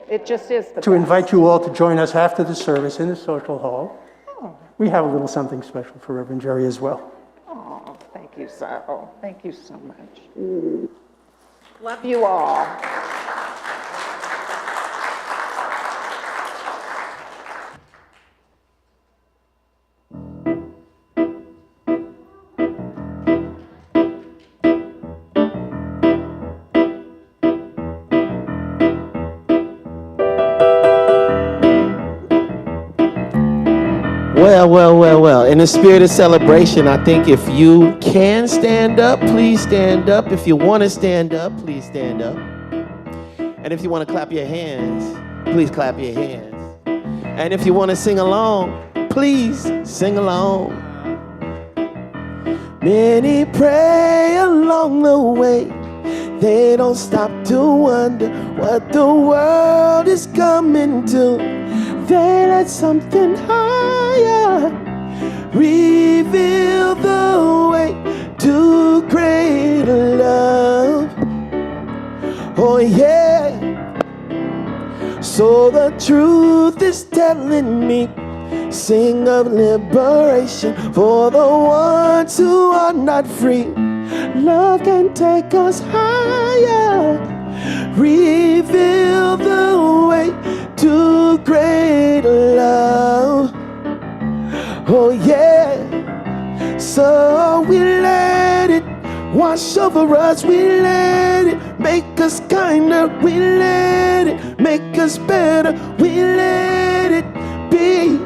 It just is the best. To invite you all to join us after the service in the social hall. We have a little something special for Reverend Jerry as well. Oh, thank you so. Thank you so much. Love you all. Well. In the spirit of celebration, I think if you can stand up, please stand up. If you want to stand up, please stand up. And if you want to clap your hands, please clap your hands. And if you want to sing along, please sing along. Many pray along the way. They don't stop to wonder what the world is coming to. They let something higher reveal the way to greater love. Oh yeah. So the truth is telling me, sing of liberation for the ones who are not free. Love can take us higher, reveal the way to greater love. Oh yeah. So we let it wash over us, we let it make us kinder, we let it make us better, we let it be,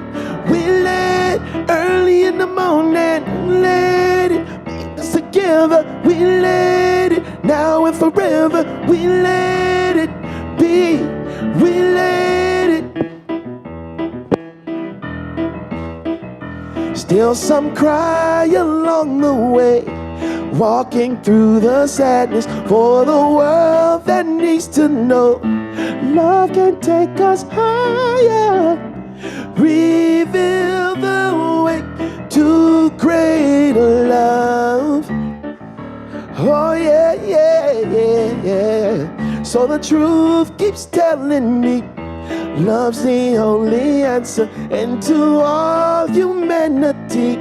we let early in the morning, let it make us together, we let it now and forever, we let it be, we let it. Still some cry along the way, walking through the sadness for the world that needs to know love can take us higher, reveal the way to greater love. Oh yeah, yeah, yeah, yeah. So the truth keeps telling me love's the only answer, and to all humanity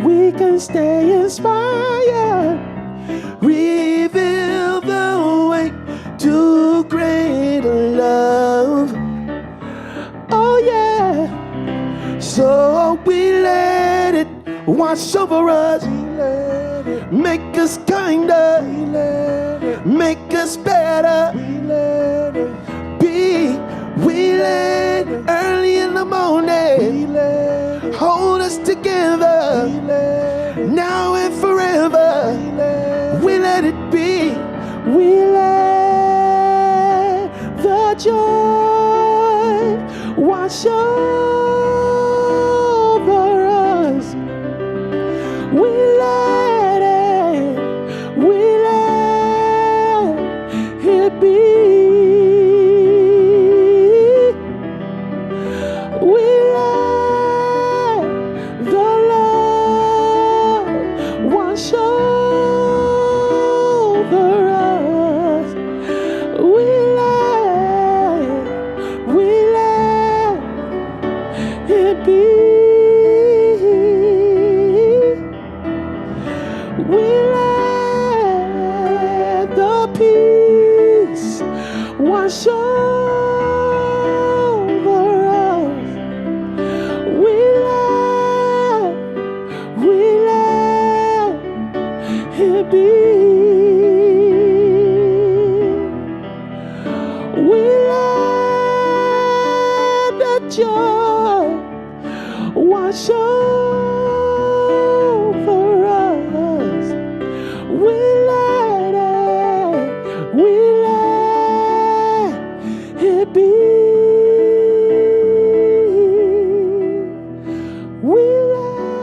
we can stay inspired, reveal the way to greater love. Oh yeah. So we let it wash over us, make us kinder, make us better, be. We let early in the morning hold us together now and forever. We let it be. We let the joy wash over us. We let it be. Wash over us. We let it be. show for us. We let it be. We let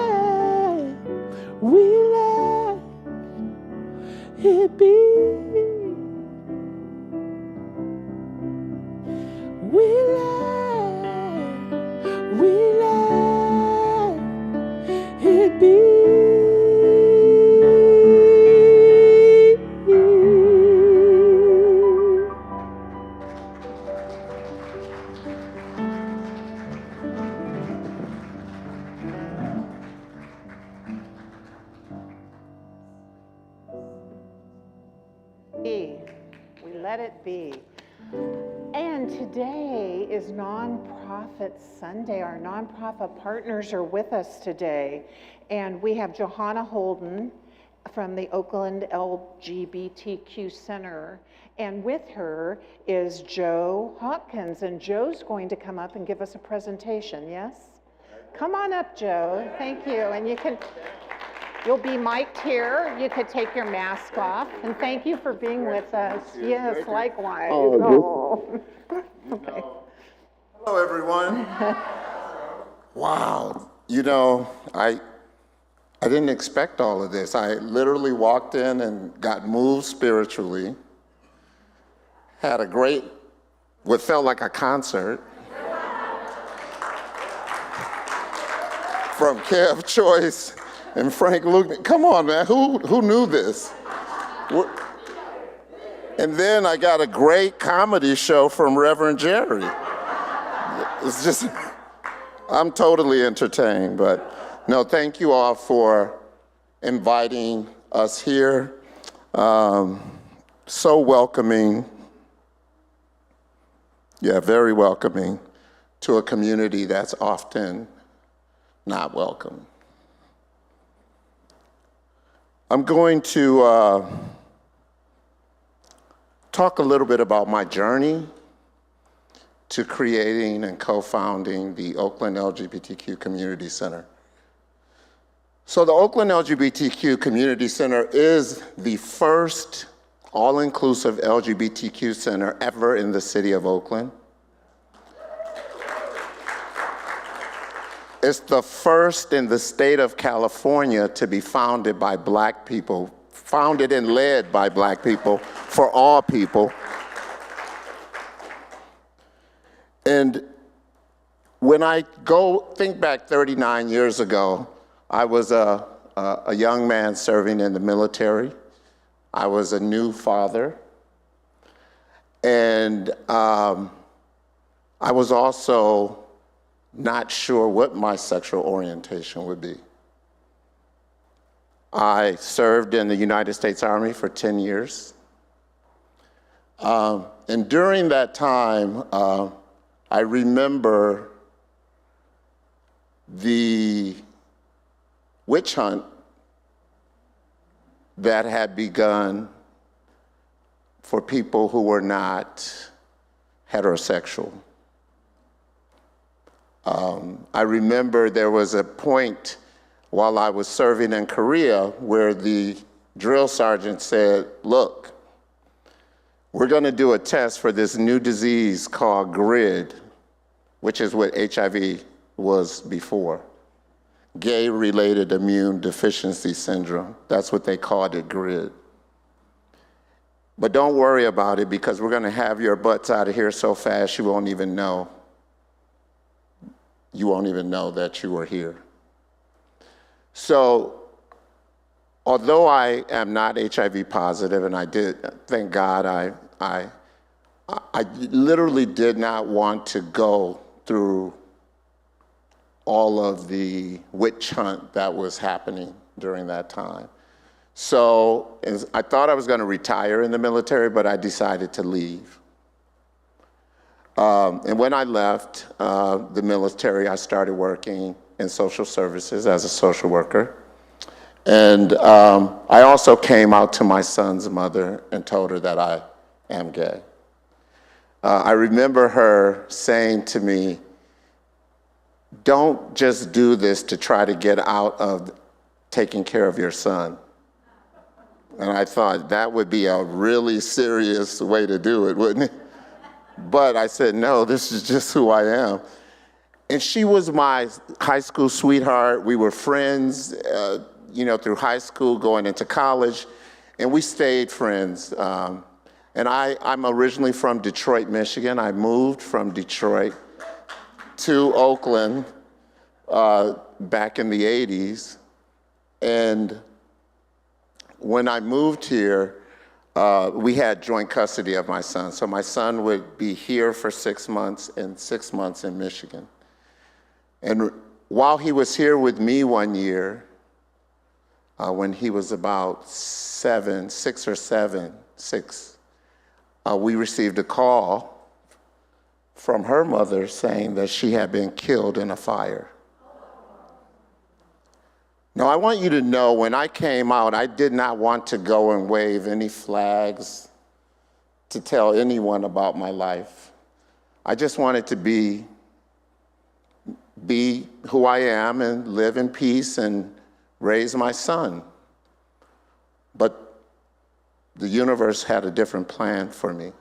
it be. We let it be. We let it be. And today is Nonprofit Sunday. Our nonprofit partners are with us today. And we have Johanna Holden from the Oakland LGBTQ Center. And with her is Joe Hopkins. And Joe's going to come up and give us a presentation, yes? Come on up, Joe. Thank you. And you'll be mic'd here. You could take your mask off. And thank you for being with us. Yes, likewise. Oh. Okay. Hello, everyone. Wow. You know, I didn't expect all of this. I literally walked in and got moved spiritually, had a great, what felt like a concert from Kev Choice and Frank Luke. Come on, man, who knew this? And then I got a great comedy show from Reverend Jerry. It's just, I'm totally entertained, but no, thank you all for inviting us here. So welcoming, very welcoming to a community that's often not welcome. I'm going to talk a little bit about my journey to creating and co-founding the Oakland LGBTQ Community Center. So the Oakland LGBTQ Community Center is the first all-inclusive LGBTQ center ever in the city of Oakland. It's the first in the state of California to be founded by Black people, founded and led by Black people for all people. And when I think back 39 years ago, I was a young man serving in the military. I was a new father. And I was also not sure what my sexual orientation would be. I served in the United States Army for 10 years. And during that time, I remember the witch hunt that had begun for people who were not heterosexual. I remember there was a point while I was serving in Korea where the drill sergeant said, look, we're going to do a test for this new disease called GRID, which is what HIV was before. Gay-related immune deficiency syndrome. That's what they called it, GRID. But don't worry about it because we're going to have your butts out of here so fast you won't even know. You won't even know that you were here. So, although I am not HIV positive, and I did, thank God, I literally did not want to go through all of the witch hunt that was happening during that time. So, I thought I was going to retire in the military, but I decided to leave. And when I left the military, I started working in social services as a social worker. And I also came out to my son's mother and told her that I am gay. I remember her saying to me, don't just do this to try to get out of taking care of your son. And I thought that would be a really serious way to do it, wouldn't it? But I said, no, this is just who I am. And she was my high school sweetheart. We were friends, through high school, going into college, and we stayed friends. And I'm originally from Detroit, Michigan. I moved from Detroit to Oakland back in the 80s. And when I moved here, we had joint custody of my son. So my son would be here for 6 months and 6 months in Michigan. And while he was here with me one year, when he was about 6 or 7, we received a call from her mother saying that she had been killed in a fire. Now, I want you to know, when I came out, I did not want to go and wave any flags to tell anyone about my life. I just wanted to be who I am and live in peace and raise my son. But the universe had a different plan for me.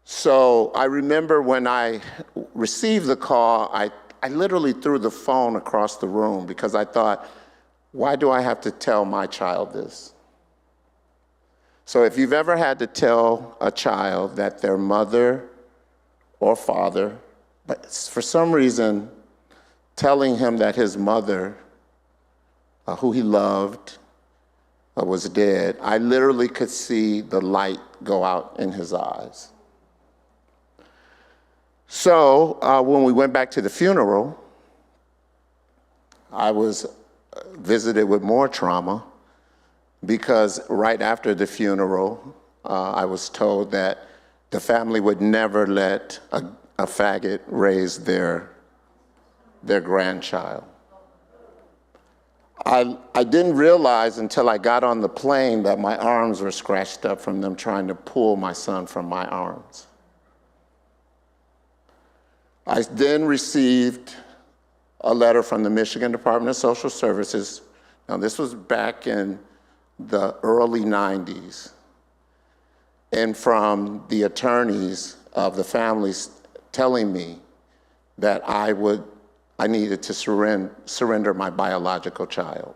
So I remember when I received the call, I literally threw the phone across the room because I thought, why do I have to tell my child this? So if you've ever had to tell a child that their mother or father, but for some reason, telling him that his mother, who he loved, was dead, I literally could see the light go out in his eyes. So when we went back to the funeral, I was visited with more trauma because right after the funeral, I was told that the family would never let a faggot raise their grandchild. I didn't realize until I got on the plane that my arms were scratched up from them trying to pull my son from my arms. I then received a letter from the Michigan Department of Social Services. Now, this was back in the early 90s. And from the attorneys of the families telling me that I needed to surrender my biological child.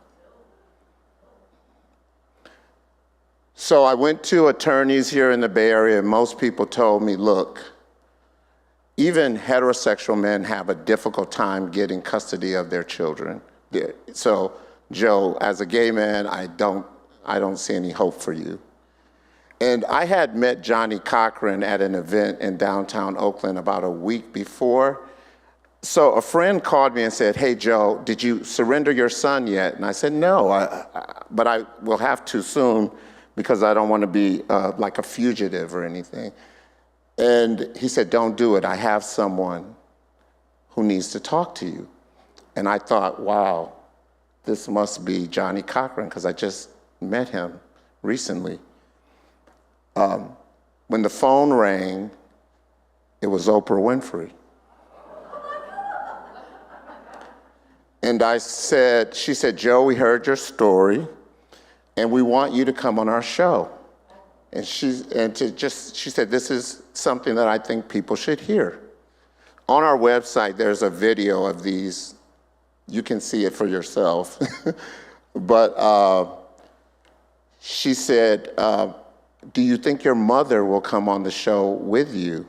So I went to attorneys here in the Bay Area, and most people told me, look, even heterosexual men have a difficult time getting custody of their children. So, Joe, as a gay man, I don't see any hope for you. And I had met Johnny Cochran at an event in downtown Oakland about a week before. So a friend called me and said, hey, Joe, did you surrender your son yet? And I said, no, but I will have to soon because I don't want to be like a fugitive or anything. And he said, don't do it. I have someone who needs to talk to you. And I thought, wow, this must be Johnny Cochran because I just met him recently. When the phone rang, it was Oprah Winfrey. And she said, Joe, we heard your story, and we want you to come on our show. And she said, this is something that I think people should hear. On our website, there's a video of these. You can see it for yourself. But she said, do you think your mother will come on the show with you?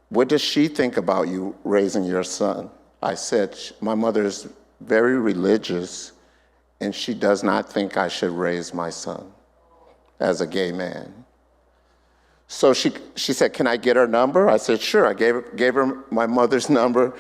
What does she think about you raising your son? I said, my mother is very religious, and she does not think I should raise my son as a gay man. So she said, can I get her number? I said, sure. I gave her my mother's number.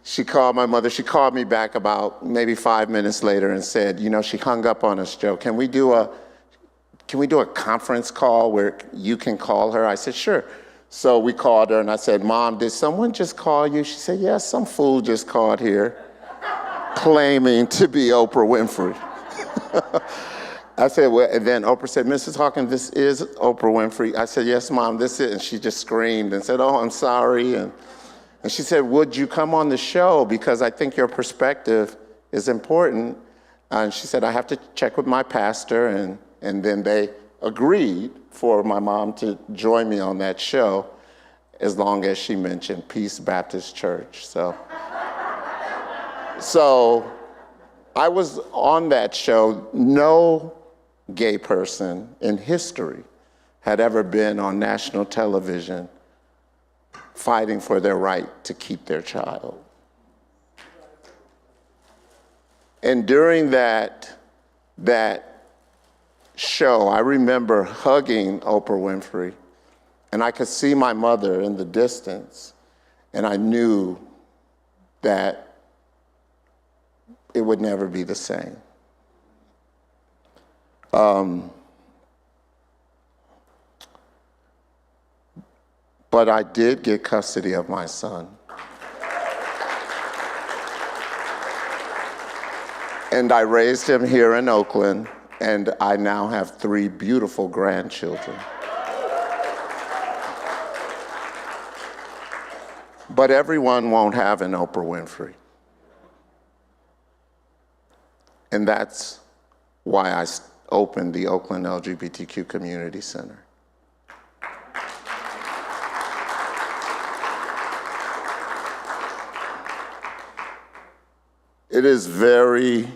She called my mother. She called me back about maybe 5 minutes later and said, she hung up on us, Joe. Can we do a conference call where you can call her? I said, sure. So we called her and I said, Mom, did someone just call you? She said, yes, some fool just called here claiming to be Oprah Winfrey. I said, well, and then Oprah said, Mrs. Hawkins, this is Oprah Winfrey. I said, yes, Mom, this is, and she just screamed and said, oh, I'm sorry. And And she said, would you come on the show? Because I think your perspective is important. And she said, I have to check with my pastor. And then they agreed for my mom to join me on that show, as long as she mentioned Peace Baptist Church. So I was on that show. No gay person in history had ever been on national television fighting for their right to keep their child. And during that show, I remember hugging Oprah Winfrey, and I could see my mother in the distance, and I knew that it would never be the same. But I did get custody of my son. And I raised him here in Oakland, and I now have 3 beautiful grandchildren. But everyone won't have an Oprah Winfrey. And that's why I opened the Oakland LGBTQ Community Center. It is very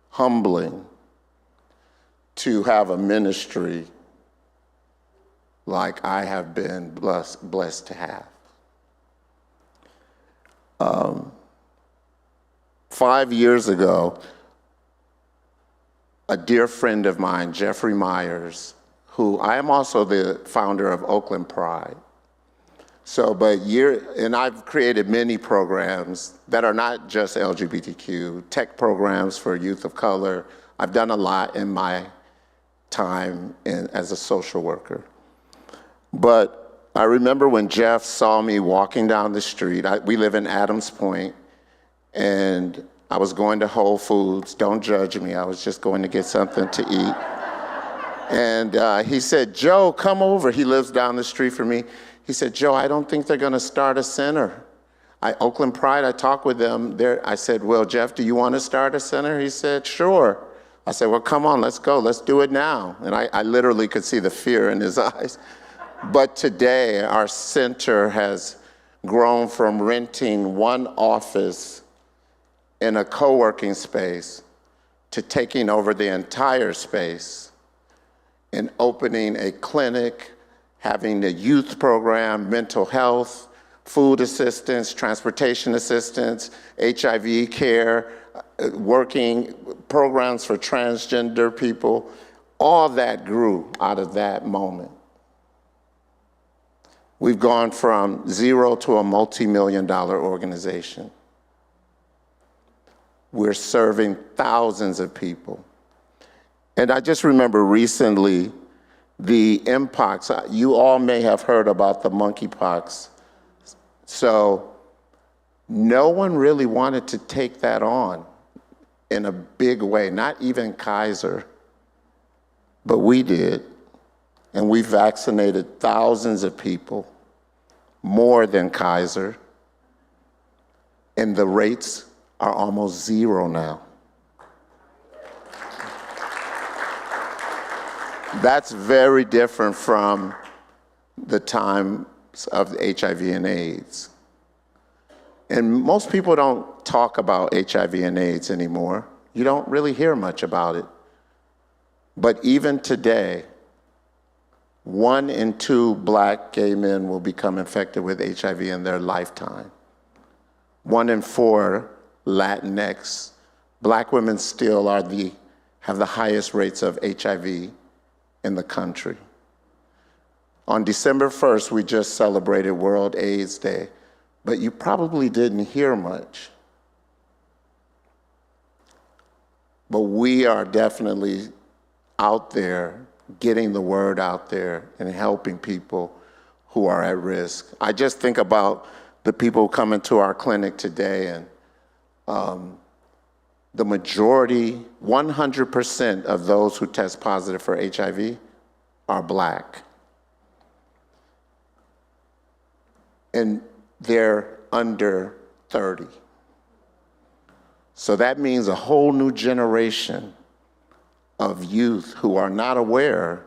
humbling to have a ministry like I have been blessed to have. 5 years ago, a dear friend of mine, Jeffrey Myers, who I am also the founder of Oakland Pride. And I've created many programs that are not just LGBTQ, tech programs for youth of color. I've done a lot in my time as a social worker. But I remember when Jeff saw me walking down the street. We live in Adams Point, and I was going to Whole Foods. Don't judge me, I was just going to get something to eat. And he said, Joe, come over. He lives down the street from me. He said, Joe, I don't think they're gonna start a center. Oakland Pride, I talked with them there. I said, well, Jeff, do you wanna start a center? He said, sure. I said, well, come on, let's go, let's do it now. And I literally could see the fear in his eyes. But today, our center has grown from renting one office in a co-working space to taking over the entire space and opening a clinic, having a youth program, mental health, food assistance, transportation assistance, HIV care, working programs for transgender people. All that grew out of that moment. We've gone from 0 to a multi-million-dollar organization. We're serving thousands of people. And I just remember recently, the mpox, you all may have heard about the monkeypox. So no one really wanted to take that on in a big way, not even Kaiser, but we did. And we vaccinated thousands of people, more than Kaiser. And the rates are almost 0 now. That's very different from the times of HIV and AIDS. And most people don't talk about HIV and AIDS anymore. You don't really hear much about it. But even today, 1 in 2 Black gay men will become infected with HIV in their lifetime. 1 in 4 Latinx. Black women still have the highest rates of HIV in the country. On December 1st, we just celebrated World AIDS Day, but you probably didn't hear much. But we are definitely out there, getting the word out there and helping people who are at risk. I just think about the people who come into our clinic today, and the majority, 100% of those who test positive for HIV are Black. And they're under 30. So that means a whole new generation of youth who are not aware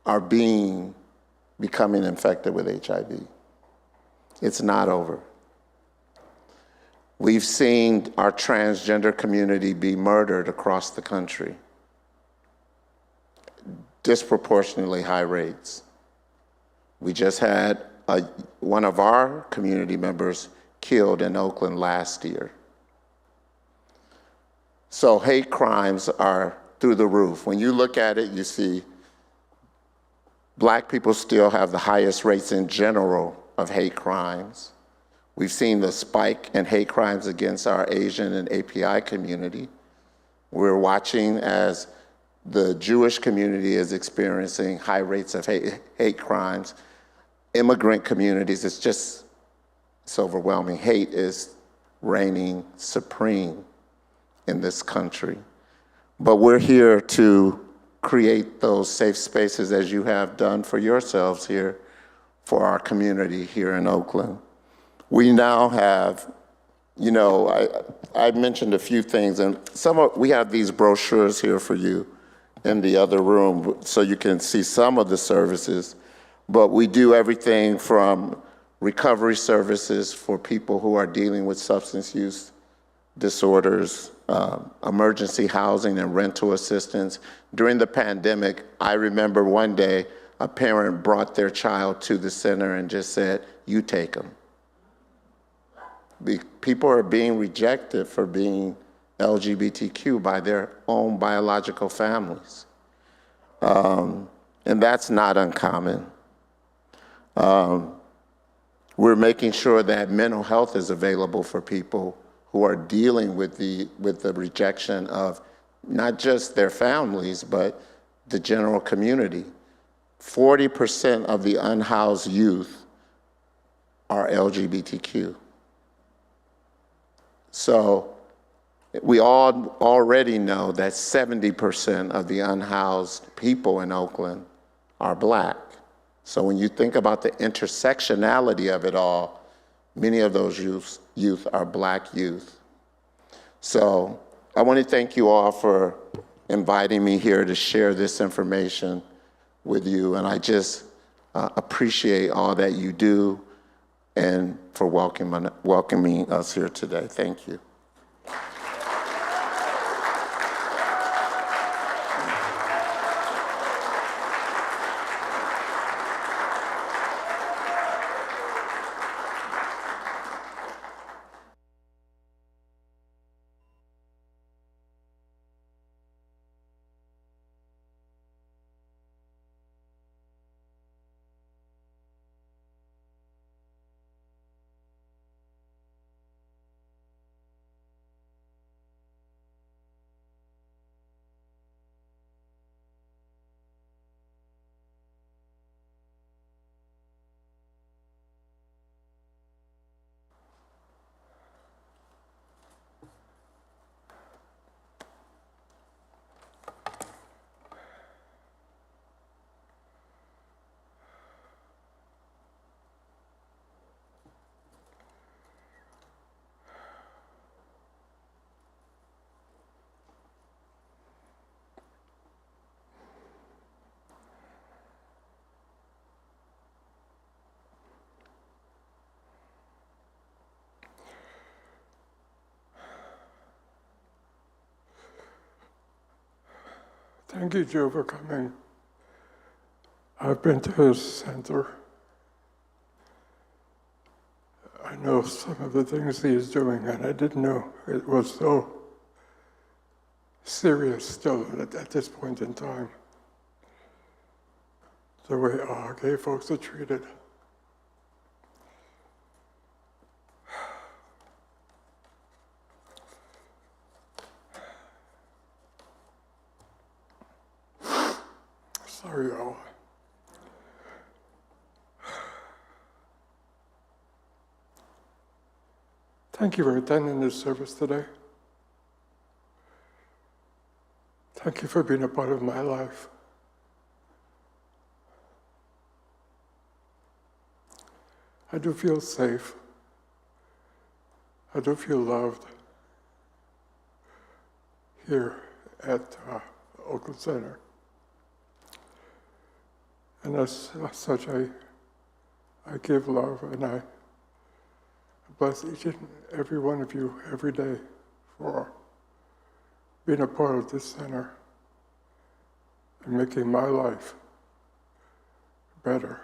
are becoming infected with HIV. It's not over. We've seen our transgender community be murdered across the country. Disproportionately high rates. We just had one of our community members killed in Oakland last year. So hate crimes are through the roof. When you look at it, you see Black people still have the highest rates in general of hate crimes. We've seen the spike in hate crimes against our Asian and API community. We're watching as the Jewish community is experiencing high rates of hate crimes. Immigrant communities, it's overwhelming. Hate is reigning supreme in this country. But we're here to create those safe spaces as you have done for yourselves here, for our community here in Oakland. We now have, I mentioned a few things, and we have these brochures here for you in the other room so you can see some of the services. But we do everything from recovery services for people who are dealing with substance use disorders, emergency housing and rental assistance. During the pandemic, I remember one day a parent brought their child to the center and just said, "You take them." People are being rejected for being LGBTQ by their own biological families. And that's not uncommon. We're making sure that mental health is available for people who are dealing with the rejection of not just their families, but the general community. 40% of the unhoused youth are LGBTQ. So we all already know that 70% of the unhoused people in Oakland are Black. So when you think about the intersectionality of it all, many of those youth are Black youth. So I want to thank you all for inviting me here to share this information with you. And I just appreciate all that you do and for welcoming us here today. Thank you. Thank you, Joe, for coming. I've been to his center. I know some of the things he is doing, and I didn't know it was so serious still at this point in time. The way our gay folks are treated. Sorry, y'all. Thank you for attending this service today. Thank you for being a part of my life. I do feel safe I do feel loved here at Oakland Center. And as such, I give love, and I bless each and every one of you every day for being a part of this center and making my life better.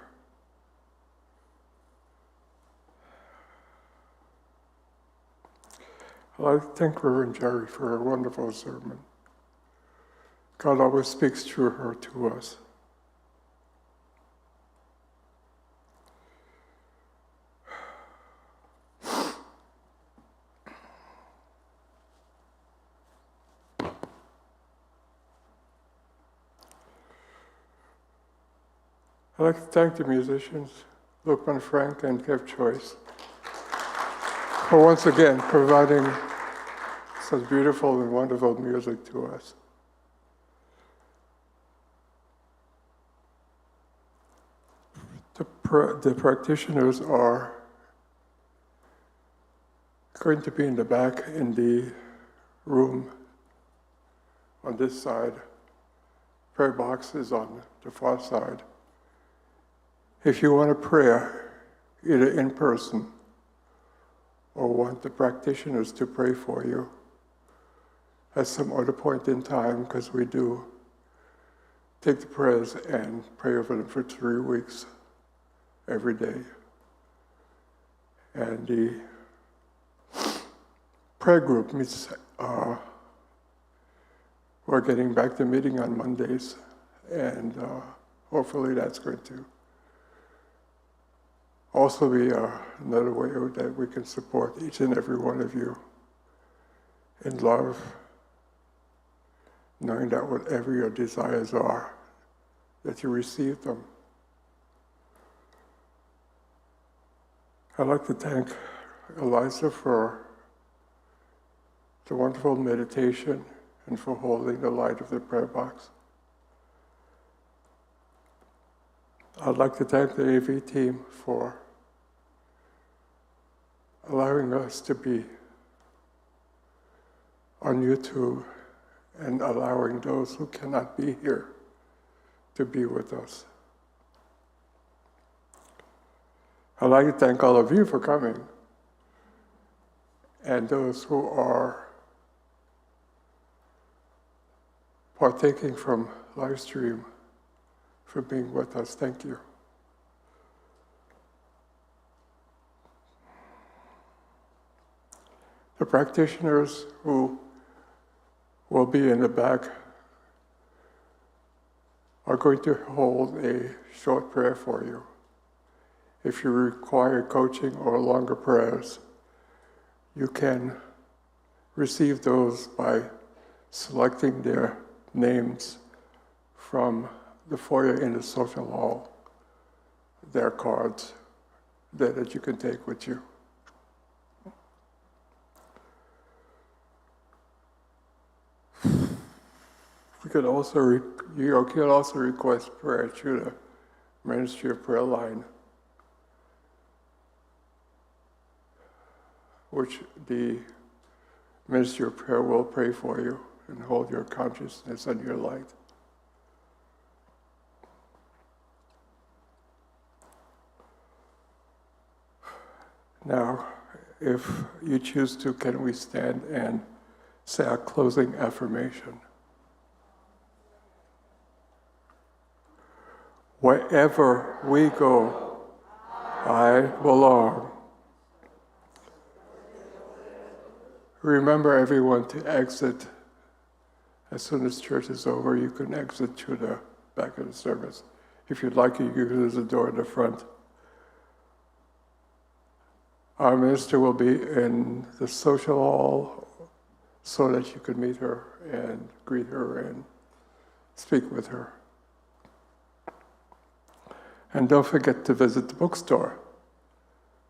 I'd like to thank Reverend Jerry for a wonderful sermon. God always speaks through her to us. I'd like to thank the musicians, Lukman Frank and Kev Choice, for once again providing such beautiful and wonderful music to us. The practitioners are going to be in the back in the room on this side. Prayer box is on the far side. If you want a prayer, either in person or want the practitioners to pray for you at some other point in time, because we do take the prayers and pray over them for 3 weeks every day. And the prayer group meets, we're getting back to meeting on Mondays, and hopefully that's going to also be another way that we can support each and every one of you in love, knowing that whatever your desires are, that you receive them. I'd like to thank Eliza for the wonderful meditation and for holding the light of the prayer box. I'd like to thank the AV team for allowing us to be on YouTube and allowing those who cannot be here to be with us. I'd like to thank all of you for coming, and those who are partaking from live stream for being with us. Thank you. The practitioners who will be in the back are going to hold a short prayer for you. If you require coaching or longer prayers, you can receive those by selecting their names from the foyer in the social hall. Their cards there that you can take with you. You can also request prayer through the Ministry of Prayer line, which the Ministry of Prayer will pray for you and hold your consciousness and your light. Now, if you choose to, can we stand and say our closing affirmation? Wherever we go, I belong. Remember, everyone, to exit as soon as church is over. You can exit through the back of the service. If you'd like, you can use the door in the front. Our minister will be in the social hall so that you can meet her and greet her and speak with her. And don't forget to visit the bookstore.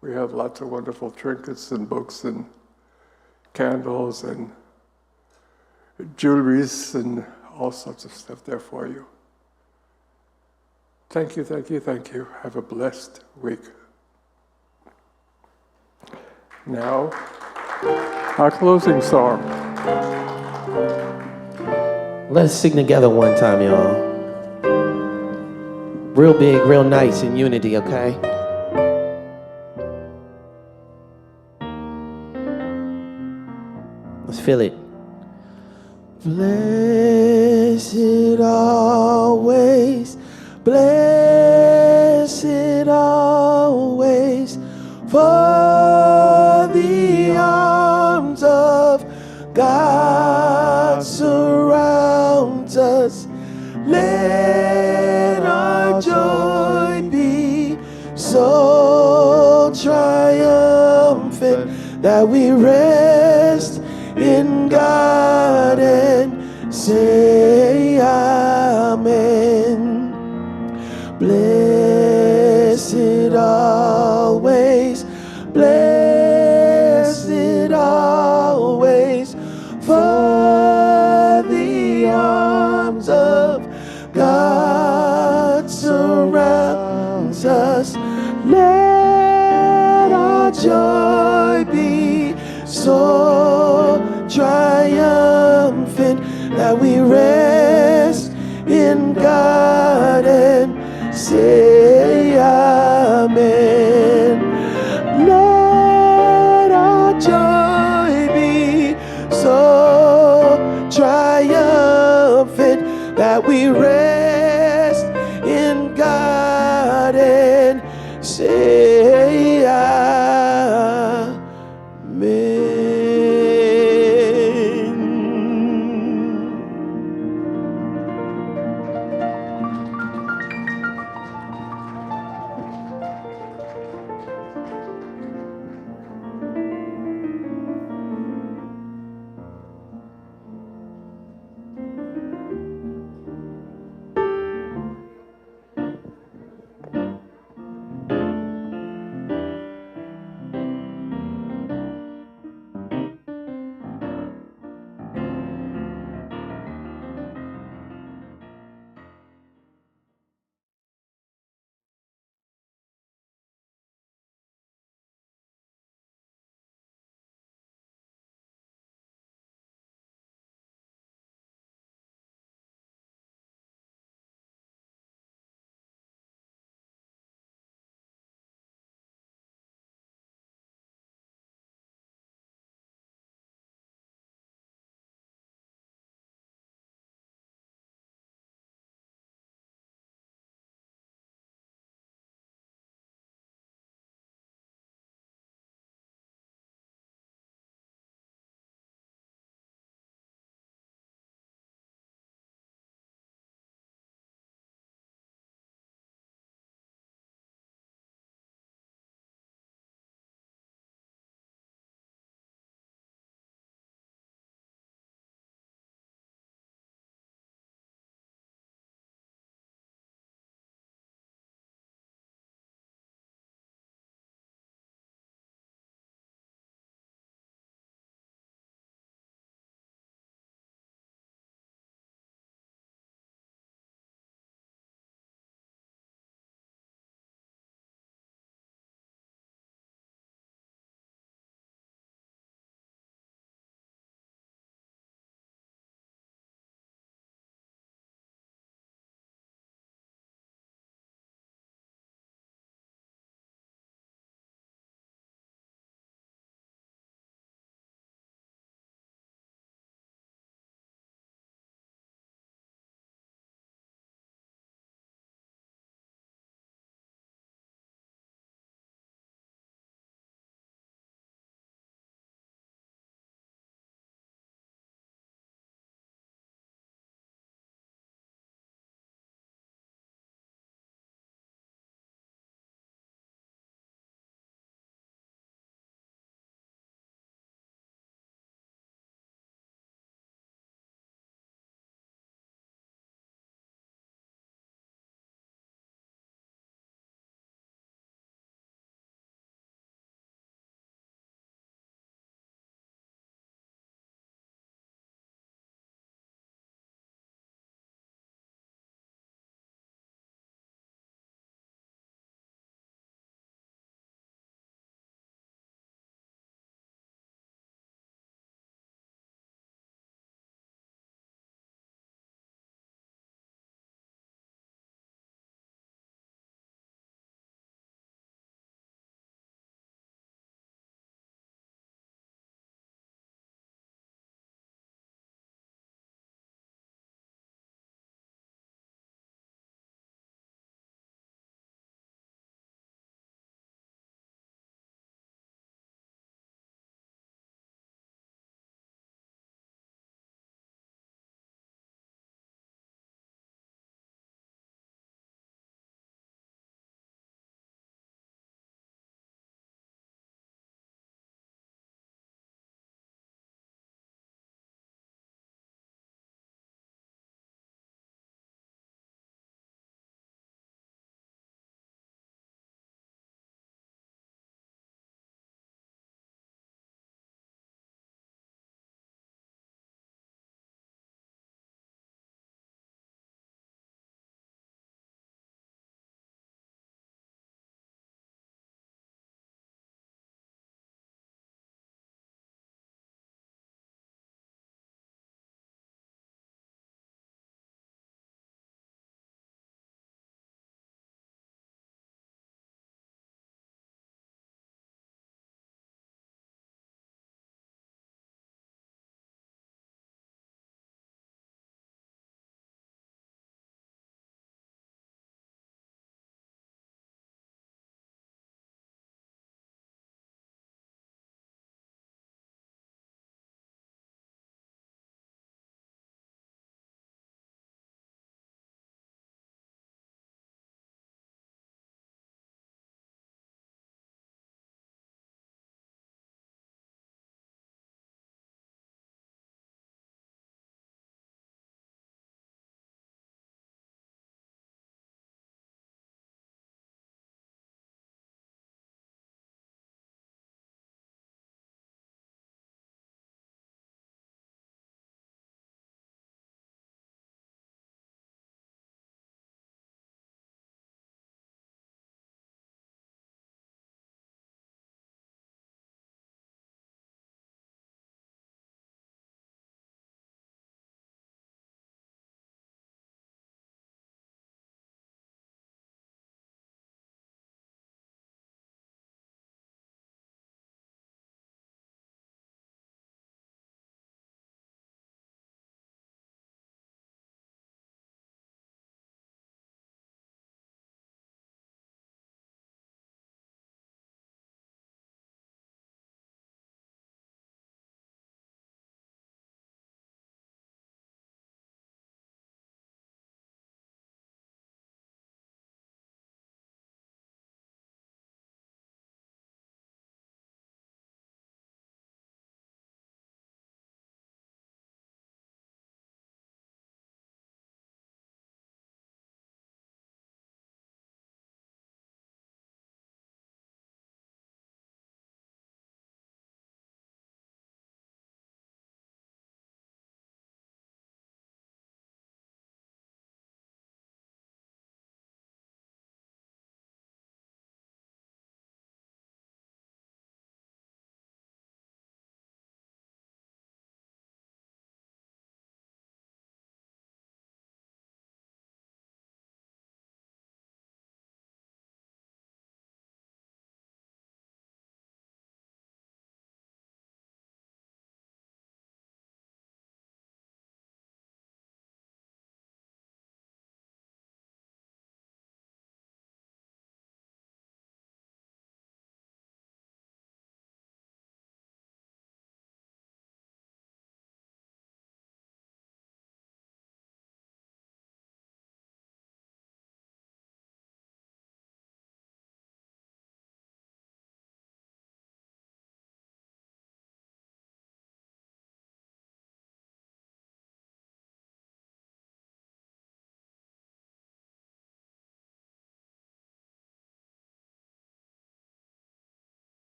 We have lots of wonderful trinkets and books and candles and jewelries and all sorts of stuff there for you. Thank you, thank you, thank you. Have a blessed week. Now, Our closing song. Let's sing together one time, y'all. Real big, real nice in unity, okay? Let's feel it. Blessed always, blessed always, for the arms of God surrounds us. Let our joy be so triumphant that we rest in God and say amen. Blessed always, blessed always, for the arms of God surrounds us. Let our joy be so triumphant that we rest in God and say amen. Let our joy be so triumphant that we rest in God and say